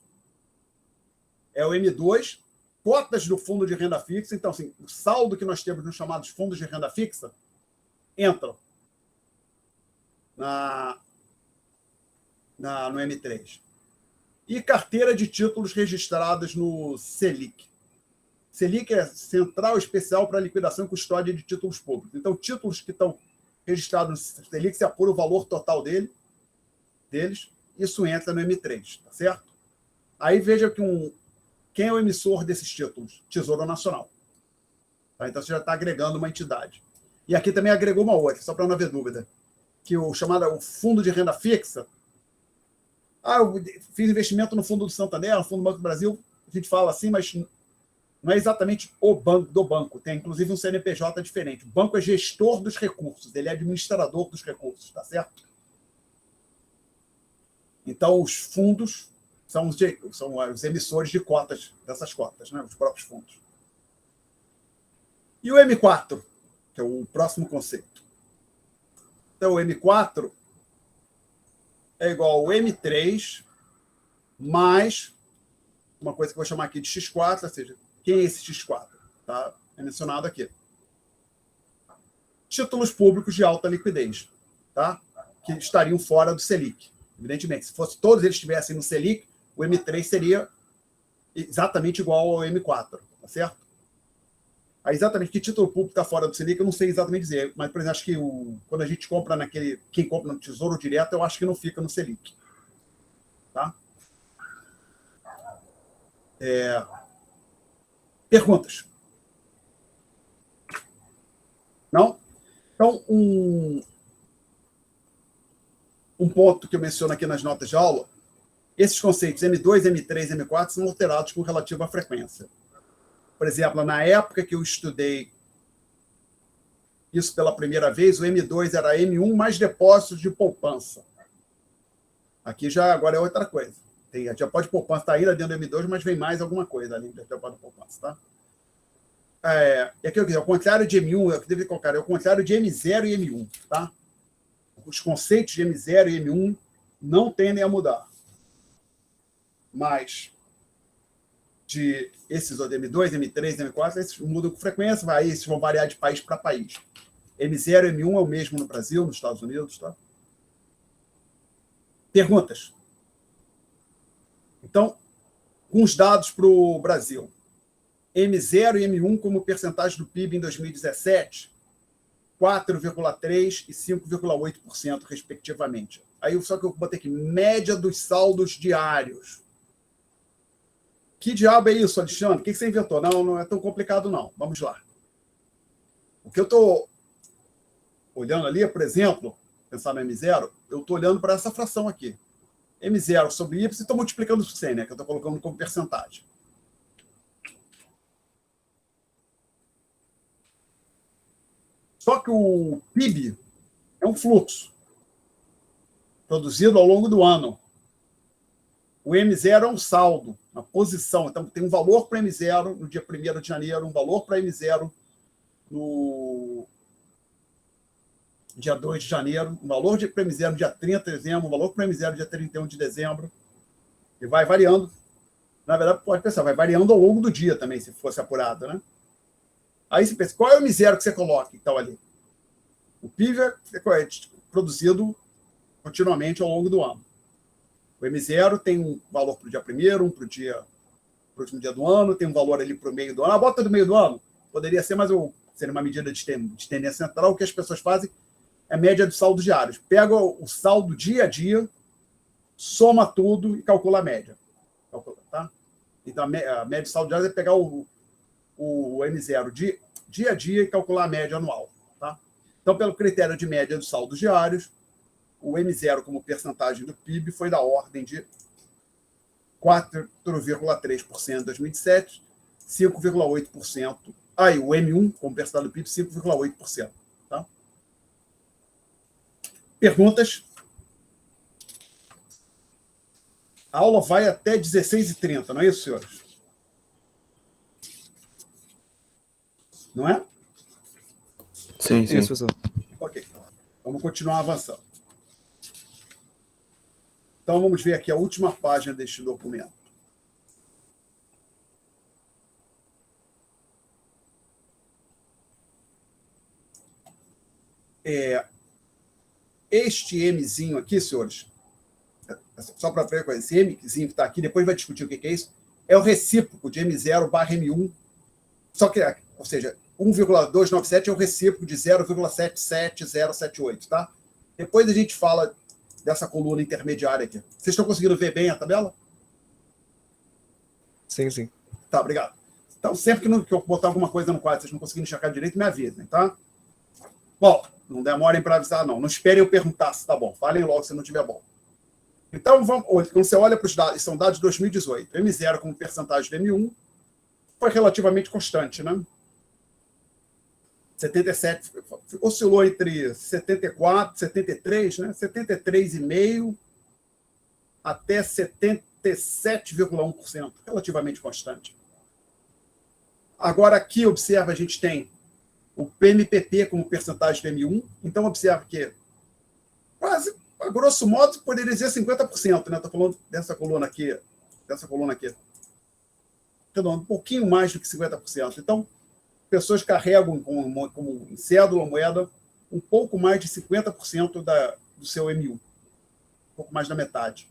É o M2, cotas do fundo de renda fixa. Então, assim, o saldo que nós temos nos chamados fundos de renda fixa entra no M3. E carteira de títulos registradas no Selic. Selic é Central Especial para Liquidação e Custódia de Títulos Públicos. Então, títulos que estão registrados no Selic, se apura o valor total deles, isso entra no M3, tá certo? Aí veja que quem é o emissor desses títulos? Tesouro Nacional. Tá? Então, você já está agregando uma entidade. E aqui também agregou uma outra, só para não haver dúvida, que o Fundo de Renda Fixa. Eu fiz investimento no Fundo do Santander, no Fundo do Banco do Brasil, a gente fala assim, mas não é exatamente o banco do banco, tem inclusive um CNPJ diferente. O banco é gestor dos recursos, ele é administrador dos recursos, tá certo? Então, os fundos são os emissores de cotas, dessas cotas, né? Os próprios fundos. E o M4, que é o próximo conceito. Então, o M4 é igual ao M3 mais uma coisa que eu vou chamar aqui de X4, ou seja, quem é esse X4? Tá? É mencionado aqui. Títulos públicos de alta liquidez, tá? Que estariam fora do Selic. Evidentemente, se todos eles estivessem no Selic, o M3 seria exatamente igual ao M4, tá certo? Aí, exatamente que título público está fora do Selic, eu não sei exatamente dizer, mas, por exemplo, acho que quando a gente compra quem compra no Tesouro Direto, eu acho que não fica no Selic. Tá? Perguntas? Não? Então, um ponto que eu menciono aqui nas notas de aula, esses conceitos M2, M3 e M4 são alterados com relativa frequência. Por exemplo, na época que eu estudei isso pela primeira vez, o M2 era M1 mais depósitos de poupança. Aqui já agora é outra coisa. Tem a depósito de poupança, está ainda dentro do M2, mas vem mais alguma coisa além da depósito de poupança, tá? E aqui, ao contrário de M1, eu deveria colocar, é o contrário de M0 e M1, tá? Os conceitos de M0 e M1 não tendem a mudar. Mas de esses M2, M3, M4, esses mudam com frequência, esses vão variar de país para país. M0 e M1 é o mesmo no Brasil, nos Estados Unidos, tá? Perguntas? Então, com os dados para o Brasil. M0 e M1 como percentagem do PIB em 2017, 4,3% e 5,8%, respectivamente. Aí só que eu botei aqui, média dos saldos diários. Que diabo é isso, Alexandre? O que você inventou? Não é tão complicado, não. Vamos lá. O que eu estou olhando ali, por exemplo, pensar no M0, eu estou olhando para essa fração aqui. M0 sobre Y, e estou multiplicando por 100, né, que eu estou colocando como percentagem. Só que o PIB é um fluxo produzido ao longo do ano. O M0 é um saldo, uma posição. Então, tem um valor para M0 no dia 1º de janeiro, um valor para M0 no dia 2 de janeiro, um valor para M0 no dia 30 de dezembro, um valor para M0 no dia 31 de dezembro. E vai variando. Na verdade, pode pensar, vai variando ao longo do dia também, se fosse apurado, né? Aí você pensa, qual é o M0 que você coloca, então, ali? O PIB é produzido continuamente ao longo do ano. O M0 tem um valor para o dia 1º, um para o último dia do ano, tem um valor ali para o meio do ano. Bota do meio do ano, poderia ser, mas seria uma medida de tendência central. O que as pessoas fazem é a média dos saldos diários. Pega o saldo dia a dia, soma tudo e calcula a média. Tá? Então, a média do saldo diário é pegar o M0 dia a dia e calcular a média anual. Tá? Então, pelo critério de média dos saldos diários, o M0 como percentagem do PIB foi da ordem de 4,3% em 2007, 5,8%. Aí, o M1 como percentagem do PIB, 5,8%. Tá? Perguntas? A aula vai até 16h30, não é isso, senhores? Não é? Sim. Isso, professor. Ok. Vamos continuar avançando. Então, vamos ver aqui a última página deste documento. Este Mzinho aqui, senhores, só para ver com esse Mzinho que está aqui, depois vai discutir o que é isso, é o recíproco de M0/M1, só que, ou seja, 1,297 é o recíproco de 0,77078, tá? Depois a gente fala dessa coluna intermediária aqui. Vocês estão conseguindo ver bem a tabela? Sim. Tá, obrigado. Então, sempre que eu botar alguma coisa no quadro, vocês não conseguirem enxergar direito, me avisem, tá? Bom, não demorem para avisar, não. Não esperem eu perguntar se tá bom. Falem logo se não estiver bom. Então, quando você olha para os dados, são dados de 2018. M0 como percentagem do M1 foi relativamente constante, né? 77, oscilou entre 74, 73, né? 73,5% até 77,1%, relativamente constante. Agora, aqui, observa, a gente tem o PMPP como percentagem do M1, então observa que quase, a grosso modo, poderia dizer 50%, né? Estou falando dessa coluna aqui. Então, um pouquinho mais do que 50%. Então, pessoas carregam como em cédula ou moeda um pouco mais de 50% do seu M1. Um pouco mais da metade.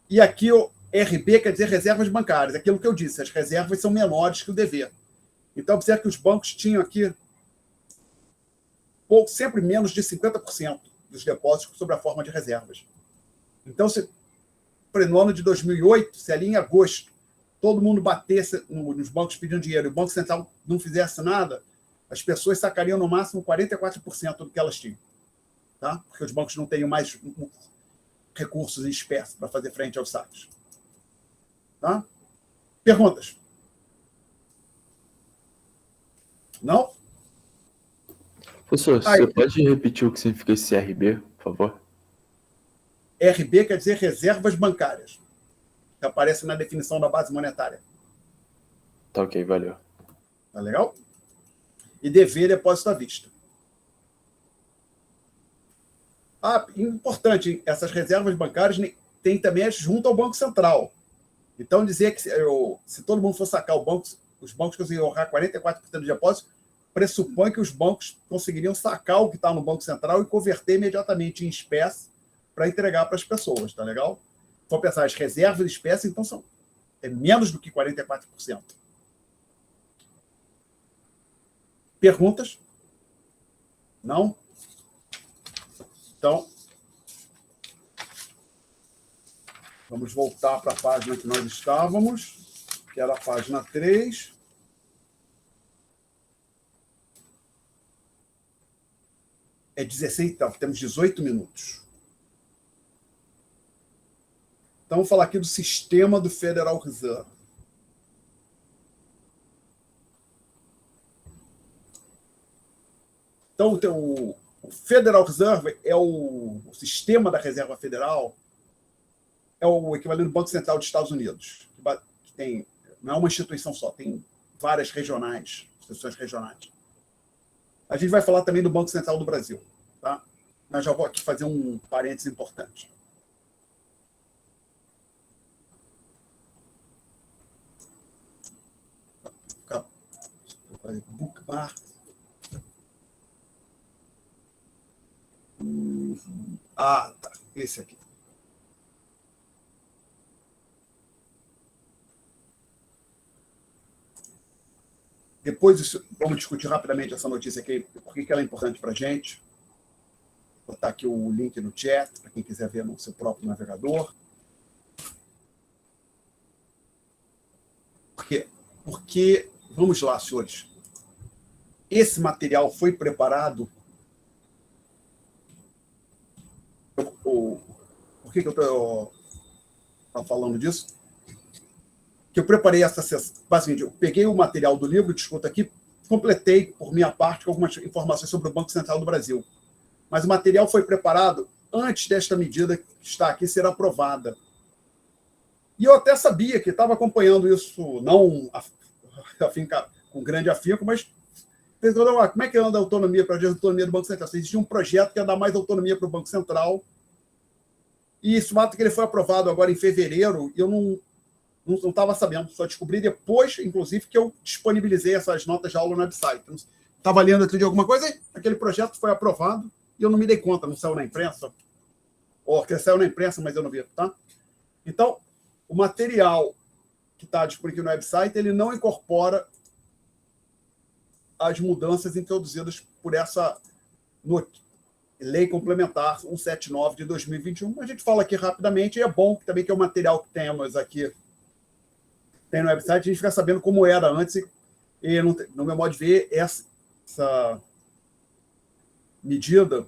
E aqui o RB quer dizer reservas bancárias. Aquilo que eu disse, as reservas são menores que o dever. Então, observe que os bancos tinham aqui sempre menos de 50% dos depósitos sob a forma de reservas. Então, no ano de 2008, se ali em agosto todo mundo batesse nos bancos pedindo dinheiro e o Banco Central não fizesse nada, as pessoas sacariam no máximo 44% do que elas tinham. Tá? Porque os bancos não têm mais recursos em espécie para fazer frente aos saques. Tá? Perguntas? Não? Professor, você pode repetir o que significa esse RB, por favor? RB quer dizer reservas bancárias, que aparece na definição da base monetária. Tá ok, valeu. Tá legal? E DV, depósito à vista. Importante, hein? Essas reservas bancárias tem também junto ao Banco Central. Então, dizer que se todo mundo for sacar os bancos conseguiriam ahorrar 44% do depósito, pressupõe que os bancos conseguiriam sacar o que está no Banco Central e converter imediatamente em espécie para entregar para as pessoas, tá legal? Se for pensar, as reservas de espécie, então, é menos do que 44%. Perguntas? Não? Então, vamos voltar para a página que nós estávamos, que era a página 3. É 16, então, temos 18 minutos. Então, vamos falar aqui do sistema do Federal Reserve. Então, o Federal Reserve é o sistema da Reserva Federal, é o equivalente do Banco Central dos Estados Unidos, que não é uma instituição só, tem várias instituições regionais. A gente vai falar também do Banco Central do Brasil, tá? Mas já vou aqui fazer um parênteses importante. Bookmark. Tá. Esse aqui. Depois disso, vamos discutir rapidamente essa notícia aqui, por que ela é importante para a gente. Vou botar aqui o link no chat, para quem quiser ver no seu próprio navegador. Por quê? Porque, vamos lá, senhores, esse material foi preparado. Por que eu estou falando disso? Que eu preparei essa sessão. Basicamente, eu peguei o material do livro, discuto aqui, completei, por minha parte, com algumas informações sobre o Banco Central do Brasil. Mas o material foi preparado antes desta medida que está aqui ser aprovada. E eu até sabia que estava acompanhando isso, não com grande afinco, mas como é que anda a autonomia para a autonomia do Banco Central? Existia um projeto que ia dar mais autonomia para o Banco Central. E esse fato que ele foi aprovado agora em fevereiro, eu não estava sabendo, só descobri depois, inclusive, que eu disponibilizei essas notas de aula no website. Estava lendo outro dia alguma coisa, aquele projeto foi aprovado e eu não me dei conta, não saiu na imprensa. Ou que saiu na imprensa, mas eu não vi, tá? Então, o material que está disponível no website, ele não incorpora as mudanças introduzidas por essa Lei Complementar 179 de 2021. A gente fala aqui rapidamente, e é bom também que é o material que temos aqui tem no website, a gente fica sabendo como era antes, e no meu modo de ver, essa medida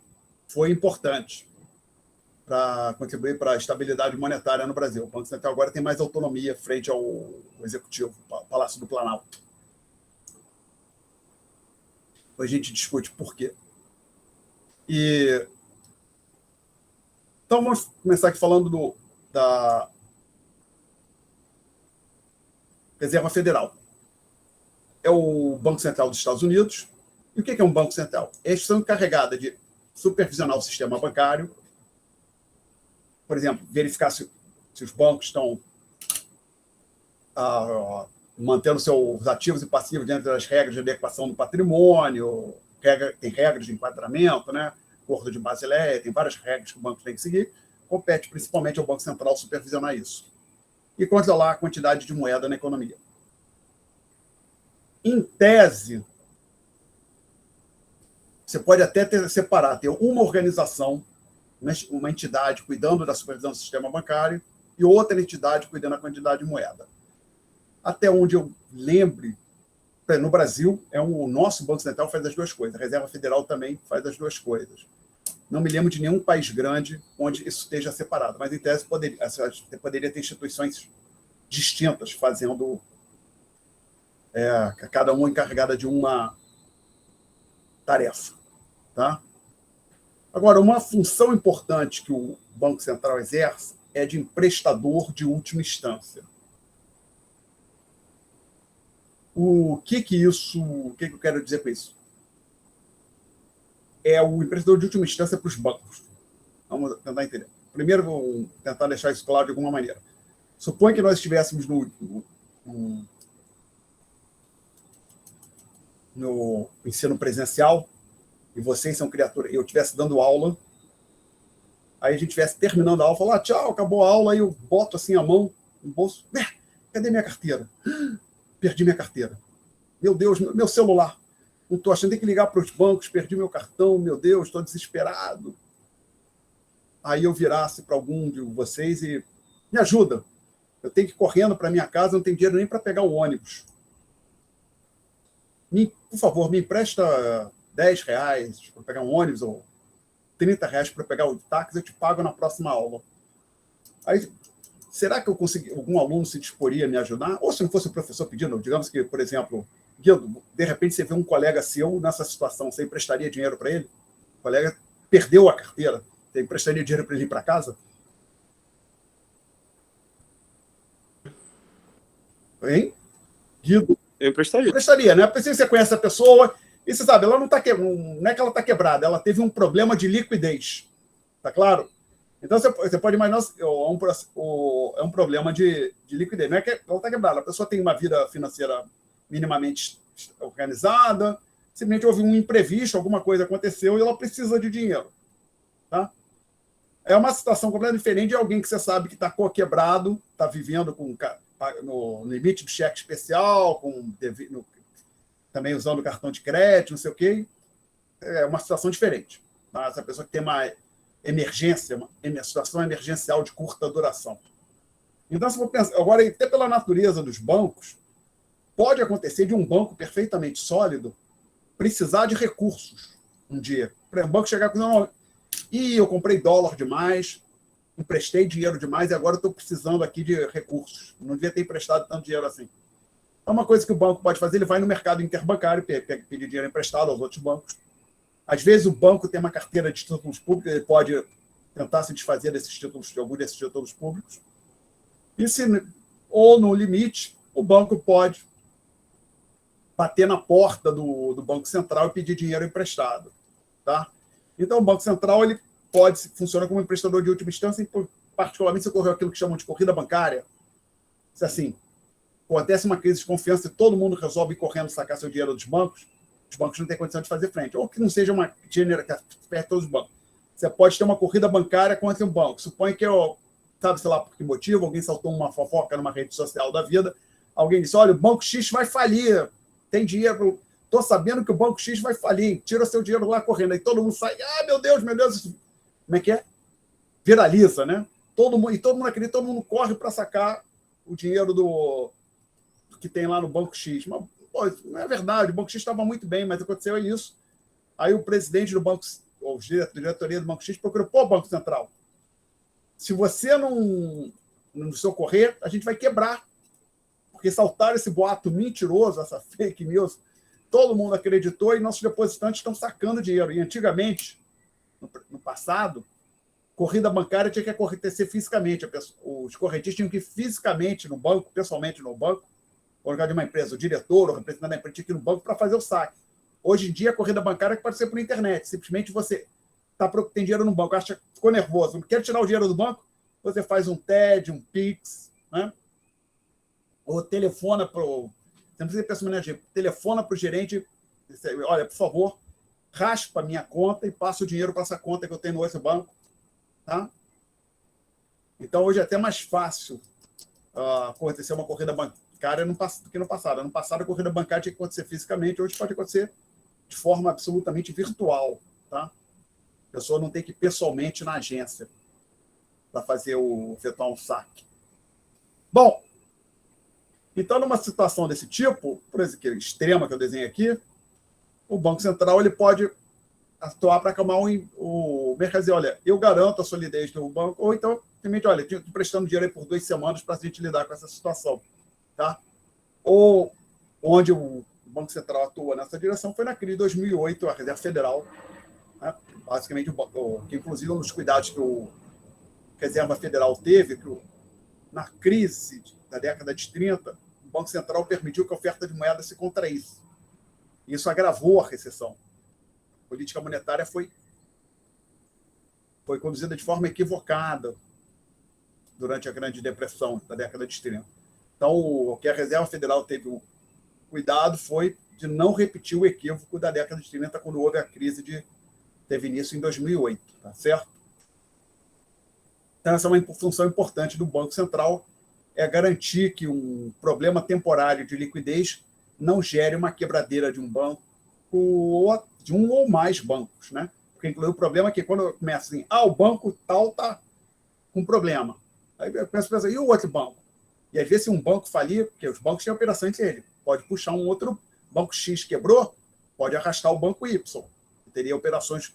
foi importante para contribuir para a estabilidade monetária no Brasil. O Banco Central agora tem mais autonomia frente ao Executivo, ao Palácio do Planalto. A gente discute por quê. Então, vamos começar aqui falando da Reserva Federal. É o Banco Central dos Estados Unidos. E o que é um Banco Central? É a instituição encarregada de supervisionar o sistema bancário, por exemplo, verificar se os bancos estão mantendo seus ativos e passivos dentro das regras de adequação do patrimônio, tem regras de enquadramento, né? Acordo de Basileia, tem várias regras que o banco tem que seguir. Compete principalmente ao Banco Central supervisionar isso. E controlar a quantidade de moeda na economia. Em tese, você pode até ter uma organização, uma entidade cuidando da supervisão do sistema bancário e outra entidade cuidando da quantidade de moeda. Até onde eu lembre, no Brasil, o nosso Banco Central faz as duas coisas. A Reserva Federal também faz as duas coisas. Não me lembro de nenhum país grande onde isso esteja separado, mas, em tese, poderia ter instituições distintas fazendo, cada uma encarregada de uma tarefa. Tá? Agora, uma função importante que o Banco Central exerce é de emprestador de última instância. O que eu quero dizer com isso? É o emprestador de última instância para os bancos. Vamos tentar entender. Primeiro, vou tentar deixar isso claro de alguma maneira. Suponha que nós estivéssemos no ensino presencial e vocês são criaturas, eu estivesse dando aula, aí a gente estivesse terminando a aula, falar, tchau, acabou a aula, aí eu boto assim a mão no bolso, cadê minha carteira? Perdi minha carteira. Meu Deus, meu celular. Não estou achando, tem que ligar para os bancos, perdi meu cartão, meu Deus, estou desesperado. Aí eu virasse para algum de vocês e me ajuda. Eu tenho que ir correndo para minha casa, não tenho dinheiro nem para pegar o ônibus. Por favor, me empresta R$10 para pegar um ônibus ou R$30 para pegar o táxi, eu te pago na próxima aula. Aí, será que algum aluno se disporia a me ajudar? Ou se não fosse o professor pedindo, digamos que, por exemplo, Guido, de repente você vê um colega seu nessa situação, você emprestaria dinheiro para ele? O colega perdeu a carteira, você emprestaria dinheiro para ele ir para casa? Hein? Guido? Eu emprestaria. Emprestaria, né? Porque você conhece a pessoa e você sabe, ela não é que ela está quebrada, ela teve um problema de liquidez. Tá claro? Então, você pode imaginar, é um problema de liquidez. Não é que ela está quebrada, a pessoa tem uma vida financeira minimamente organizada, simplesmente houve um imprevisto, alguma coisa aconteceu e ela precisa de dinheiro. Tá? É uma situação completamente diferente de alguém que você sabe que está quebrado, está vivendo no limite do cheque especial, também usando cartão de crédito, não sei o quê. É uma situação diferente. Tá? Essa pessoa que tem uma emergência, uma situação emergencial de curta duração. Então, se for pensar, agora, até pela natureza dos bancos, pode acontecer de um banco perfeitamente sólido precisar de recursos um dia. Para o banco chegar com eu comprei dólar demais, emprestei dinheiro demais e agora estou precisando aqui de recursos. Não devia ter emprestado tanto dinheiro assim. É uma coisa que o banco pode fazer, ele vai no mercado interbancário, pedir dinheiro emprestado aos outros bancos. Às vezes o banco tem uma carteira de títulos públicos, ele pode tentar se desfazer de algum desses títulos públicos. Ou, no limite, o banco pode bater na porta do Banco Central e pedir dinheiro emprestado. Tá? Então, o Banco Central ele funciona como emprestador de última instância, e, particularmente, se ocorreu aquilo que chamam de corrida bancária. Se assim, acontece uma crise de confiança e todo mundo resolve ir correndo sacar seu dinheiro dos bancos, os bancos não têm condição de fazer frente. Ou que não seja uma gênero que afete todos os bancos. Você pode ter uma corrida bancária contra um banco. Suponha que, sabe, sei lá por que motivo, alguém saltou uma fofoca numa rede social da vida, alguém disse, olha, o Banco X vai falir, tem dinheiro, estou sabendo que o Banco X vai falir, tira seu dinheiro lá correndo. Aí todo mundo sai, meu Deus, como é que é? Viraliza, né? Todo mundo acredita, todo mundo corre para sacar o dinheiro do que tem lá no Banco X. Mas, não é verdade, o Banco X estava muito bem, mas aconteceu isso. Aí o presidente do banco, ou diretoria do Banco X, procurou, Banco Central, se você não socorrer, a gente vai quebrar. Porque saltaram esse boato mentiroso, essa fake news, todo mundo acreditou e nossos depositantes estão sacando dinheiro. E antigamente, no passado, corrida bancária tinha que acontecer fisicamente. Os correntistas tinham que ir fisicamente no banco, pessoalmente no banco, ou no caso de uma empresa, o diretor, o representante da empresa tinha que ir no banco para fazer o saque. Hoje em dia, a corrida bancária pode ser por internet. Simplesmente você tem dinheiro no banco, ficou nervoso, não quer tirar o dinheiro do banco, você faz um TED, um Pix, né? Ou telefona para o... Você não precisa ter personagem, telefona para o gerente, olha, por favor, raspa a minha conta e passa o dinheiro para essa conta que eu tenho no outro banco. Tá? Então, hoje é até mais fácil acontecer uma corrida bancária do que no passado. No passado, a corrida bancária tinha que acontecer fisicamente, hoje pode acontecer de forma absolutamente virtual. Tá? A pessoa não tem que ir pessoalmente na agência para efetuar um saque. Bom, então, numa situação desse tipo, por exemplo, extrema que eu desenhei aqui, o Banco Central ele pode atuar para acalmar o mercado e dizer, olha, eu garanto a solidez do banco, ou então, simplesmente, olha, estou prestando dinheiro aí por 2 semanas para a gente lidar com essa situação. Tá? Ou onde o Banco Central atua nessa direção foi na crise de 2008, a Reserva Federal né? Basicamente, que inclusive um dos cuidados que a Reserva Federal teve, na crise da década de 30, o Banco Central permitiu que a oferta de moeda se contraísse. Isso agravou a recessão. A política monetária foi conduzida de forma equivocada durante a Grande Depressão da década de 30. Então, o que a Reserva Federal teve um cuidado foi de não repetir o equívoco da década de 30, quando houve a crise teve início em 2008, tá certo? Então, essa é uma função importante do Banco Central, é garantir que um problema temporário de liquidez não gere uma quebradeira de um banco ou de um ou mais bancos, né? Porque inclui o problema que quando começa assim, o banco tal está com problema. Aí eu penso, e o outro banco? E às vezes, se um banco falir, porque os bancos têm operação entre eles, pode puxar um outro banco X quebrou, pode arrastar o banco Y. Teria operações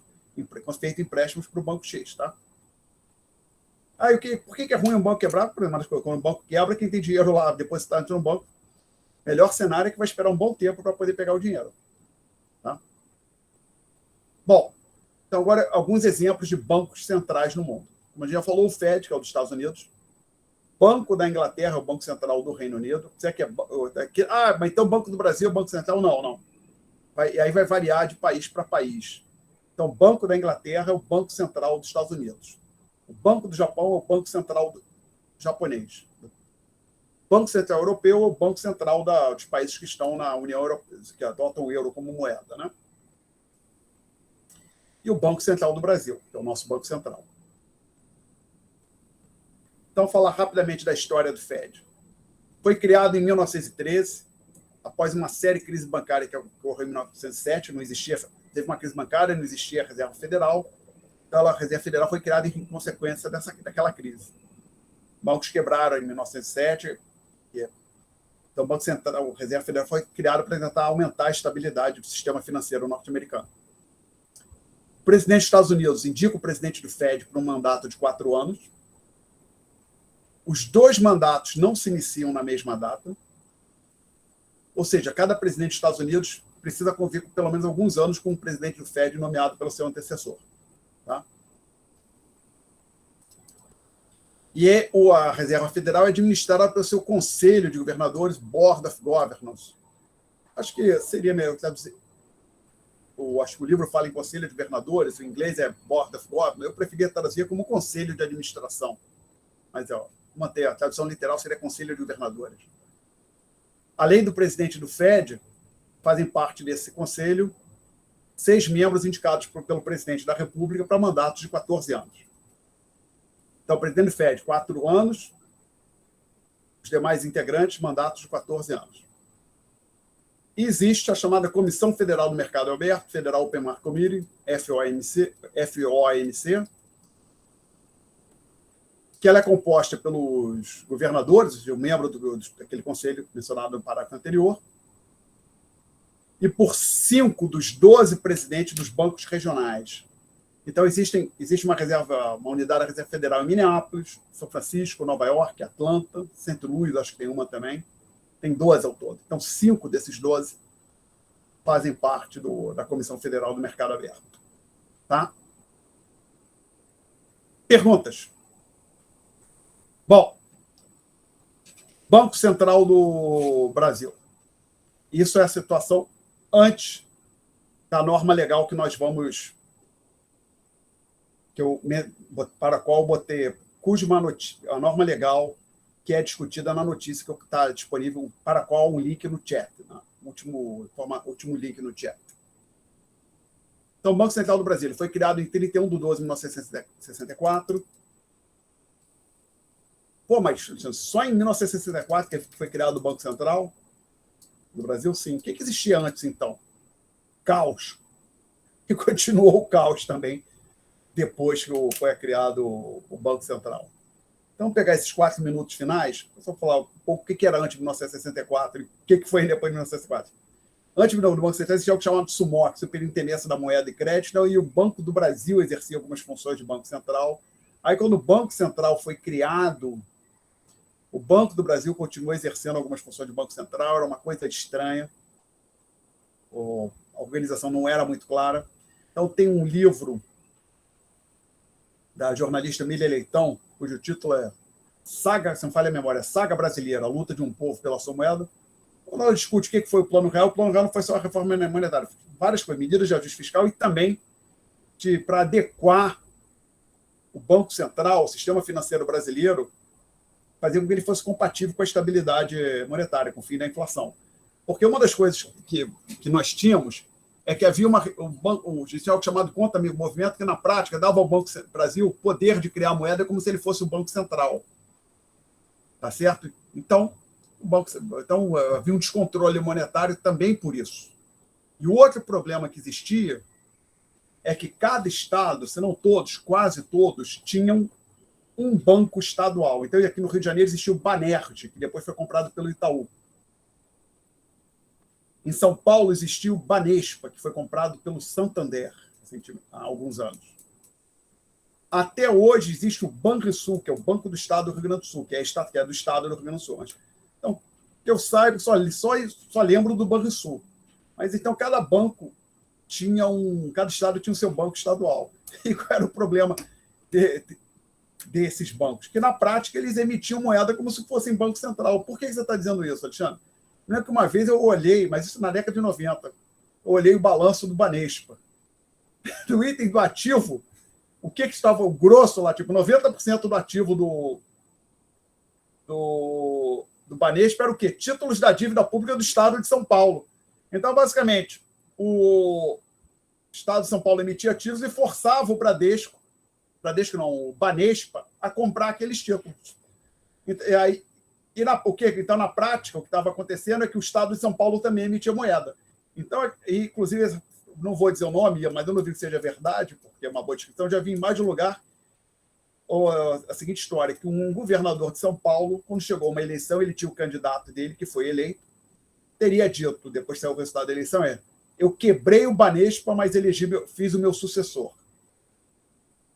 feito empréstimos para o banco X, tá? Por que é ruim um banco quebrar? Por exemplo, quando o banco quebra, quem tem dinheiro lá depositado no banco, melhor cenário é que vai esperar um bom tempo para poder pegar o dinheiro. Tá? Bom, então agora alguns exemplos de bancos centrais no mundo. Como a gente já falou, o Fed, que é o dos Estados Unidos, Banco da Inglaterra, o Banco Central do Reino Unido. Mas então o Banco do Brasil, o Banco Central, não. E aí vai variar de país para país. Então, o Banco da Inglaterra é o Banco Central dos Estados Unidos. O Banco do Japão é o Banco Central japonês. O Banco Central Europeu é o Banco Central dos países que estão na União Europeia, que adotam o euro como moeda, né? E o Banco Central do Brasil, que é o nosso Banco Central. Então, falar rapidamente da história do Fed. Foi criado em 1913, após uma série de crises bancárias que ocorreu em 1907, teve uma crise bancária, não existia a Reserva Federal. Então, a Reserva Federal foi criada em consequência daquela crise. Bancos quebraram em 1907. Então, o Banco Central, a Reserva Federal foi criado para tentar aumentar a estabilidade do sistema financeiro norte-americano. O presidente dos Estados Unidos indica o presidente do Fed por um mandato de 4 anos. Os 2 mandatos não se iniciam na mesma data. Ou seja, cada presidente dos Estados Unidos precisa conviver por pelo menos alguns anos com o presidente do Fed nomeado pelo seu antecessor. Tá? E a Reserva Federal é administrada pelo seu Conselho de Governadores, Board of Governors. Acho que seria melhor dizer. Acho que o livro fala em Conselho de Governadores, o inglês é Board of Governors. Eu preferia traduzir como Conselho de Administração. Mas, manter a tradução literal seria Conselho de Governadores. Além do presidente do Fed, fazem parte desse conselho 6 membros indicados pelo presidente da República para mandatos de 14 anos. Então, o presidente do Fed, 4 anos, os demais integrantes, mandatos de 14 anos. E existe a chamada Comissão Federal do Mercado Aberto, Federal Open Market Committee, FOMC, que ela é composta pelos governadores, o membro daquele conselho mencionado no parágrafo anterior, e por 5 dos 12 presidentes dos bancos regionais. Então, existe uma unidade da Reserva Federal em Minneapolis, São Francisco, Nova York, Atlanta, St. Louis, acho que tem uma também. Tem 12 ao todo. Então, 5 desses 12 fazem parte da Comissão Federal do Mercado Aberto. Tá? Perguntas? Bom, Banco Central do Brasil. Isso é a situação antes da norma legal que nós vamos... para a qual eu botei, a norma legal que é discutida na notícia que está disponível, para a qual um link no chat, né? último link no chat. Então, o Banco Central do Brasil foi criado em 31 de 12 de 1964. Mas só em 1964 que foi criado o Banco Central do Brasil? Sim. O que existia antes, então? Caos. E continuou o caos também, depois que foi criado o Banco Central. Então, vamos pegar esses 4 minutos finais, só falar um pouco o que era antes de 1964 e o que foi depois de 1964. Antes do Banco Central, existia algo chamado SUMOC, Superintendência da Moeda e Crédito, e o Banco do Brasil exercia algumas funções de Banco Central. Aí, quando o Banco Central foi criado, o Banco do Brasil continuou exercendo algumas funções de Banco Central, era uma coisa estranha, a organização não era muito clara. Então, tem um livro da jornalista Mília Leitão, cujo título é Saga, se não falha a memória, Saga Brasileira, a luta de um povo pela sua moeda. Quando ela discute o que foi o Plano Real não foi só a reforma monetária, várias coisas, medidas de ajuste fiscal e também para adequar o Banco Central, o sistema financeiro brasileiro, fazer com que ele fosse compatível com a estabilidade monetária, com o fim da inflação. Porque uma das coisas que nós tínhamos é que havia um judicial chamado Conta Amigo Movimento, que na prática dava ao Banco Brasil o poder de criar a moeda como se ele fosse o Banco Central. Tá certo? Então, havia um descontrole monetário também por isso. E o outro problema que existia é que cada estado, se não todos, quase todos, tinham um banco estadual. Então, aqui no Rio de Janeiro existia o Banerj, que depois foi comprado pelo Itaú. Em São Paulo existia o Banespa, que foi comprado pelo Santander há alguns anos. Até hoje existe o Banrisul, que é o Banco do Estado do Rio Grande do Sul, que é do Estado do Rio Grande do Sul. Então, que eu saiba, só lembro do Banrisul. Mas então cada estado tinha o seu banco estadual. E qual era o problema desses bancos? Que na prática eles emitiam moeda como se fossem banco central. Por que você está dizendo isso, Alexandre? Não é que uma vez eu olhei, mas isso na década de 90, eu olhei o balanço do Banespa. No item do ativo, o que estava o grosso lá? Tipo, 90% do ativo do Banespa era o quê? Títulos da dívida pública do Estado de São Paulo. Então, basicamente, o Estado de São Paulo emitia ativos e forçava o o Banespa, a comprar aqueles títulos. Então, na prática, o que estava acontecendo é que o Estado de São Paulo também emitia moeda. Então, inclusive, não vou dizer o nome, mas eu não duvido que seja verdade, porque é uma boa descrição. Já vi em mais de um lugar a seguinte história, que um governador de São Paulo, quando chegou uma eleição, ele tinha o candidato dele, que foi eleito, teria dito, depois que saiu o resultado da eleição, eu quebrei o Banespa, mas fiz o meu sucessor.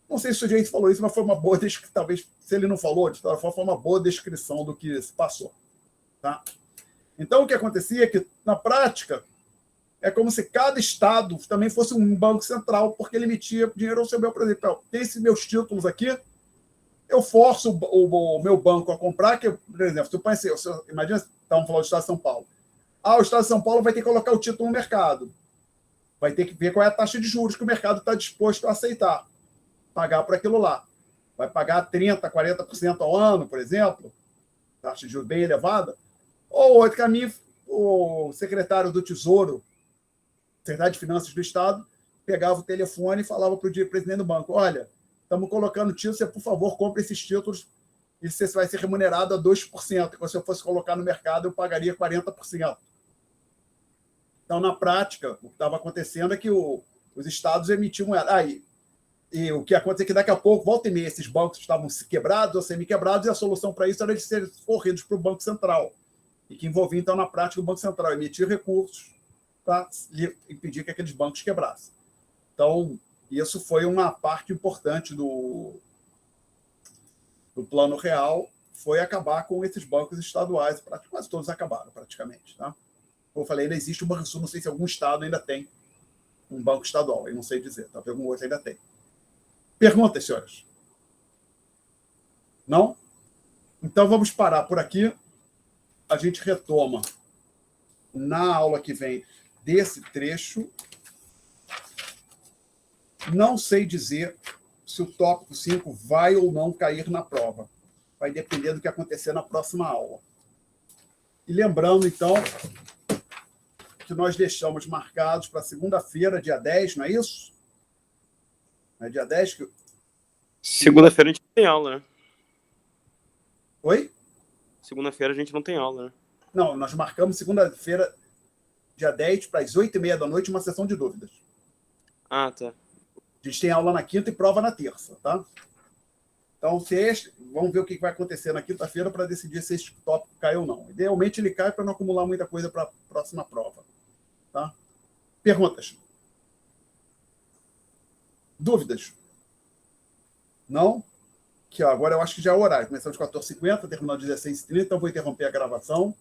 Não sei se o sujeito falou isso, mas foi uma boa descrição. Talvez, se ele não falou, foi uma boa descrição do que se passou. Tá? Então, o que acontecia é que, na prática, é como se cada estado também fosse um banco central, porque ele emitia dinheiro ao seu bel prazer. Então, tem esses meus títulos aqui, eu forço o meu banco a comprar, que, por exemplo, imagina, estamos falando do Estado de São Paulo. O Estado de São Paulo vai ter que colocar o título no mercado. Vai ter que ver qual é a taxa de juros que o mercado está disposto a aceitar. Pagar por aquilo lá. Vai pagar 30%, 40% ao ano, por exemplo, taxa de juros bem elevada. Ou outro caminho, o secretário do Tesouro, secretário de Finanças do Estado, pegava o telefone e falava para o presidente do banco, olha, estamos colocando títulos, você, por favor, compre esses títulos e você vai ser remunerado a 2%. E se eu fosse colocar no mercado, eu pagaria 40%. Então, na prática, o que estava acontecendo é que os estados emitiam moeda. E o que acontece é que daqui a pouco, volta e meia, esses bancos estavam quebrados ou semi-quebrados, e a solução para isso era de serem corridos para o Banco Central. E que envolvia, então, na prática, o Banco Central emitir recursos para impedir que aqueles bancos quebrassem. Então, isso foi uma parte importante do Plano Real, foi acabar com esses bancos estaduais. Quase todos acabaram, praticamente. Tá? Como eu falei, ainda existe o Banrisul, não sei se algum estado ainda tem um banco estadual, eu não sei dizer, talvez algum outro ainda tem. Perguntas, senhoras? Não? Então, vamos parar por aqui. A gente retoma na aula que vem desse trecho. Não sei dizer se o tópico 5 vai ou não cair na prova. Vai depender do que acontecer na próxima aula. E lembrando, então, que nós deixamos marcados para segunda-feira, dia 10, não é isso? É dia 10 que... Segunda-feira a gente não tem aula, né? Oi? Segunda-feira a gente não tem aula, né? Não, nós marcamos segunda-feira, dia 10, para as 8h30 da noite, uma sessão de dúvidas. Ah, tá. A gente tem aula na quinta e prova na terça, tá? Então, vamos ver o que vai acontecer na quinta-feira para decidir se esse tópico cai ou não. Idealmente, ele cai para não acumular muita coisa para a próxima prova. Tá? Perguntas? Dúvidas? Não? Que agora eu acho que já é o horário. Começamos às 14h50, terminamos às 16h30, então vou interromper a gravação.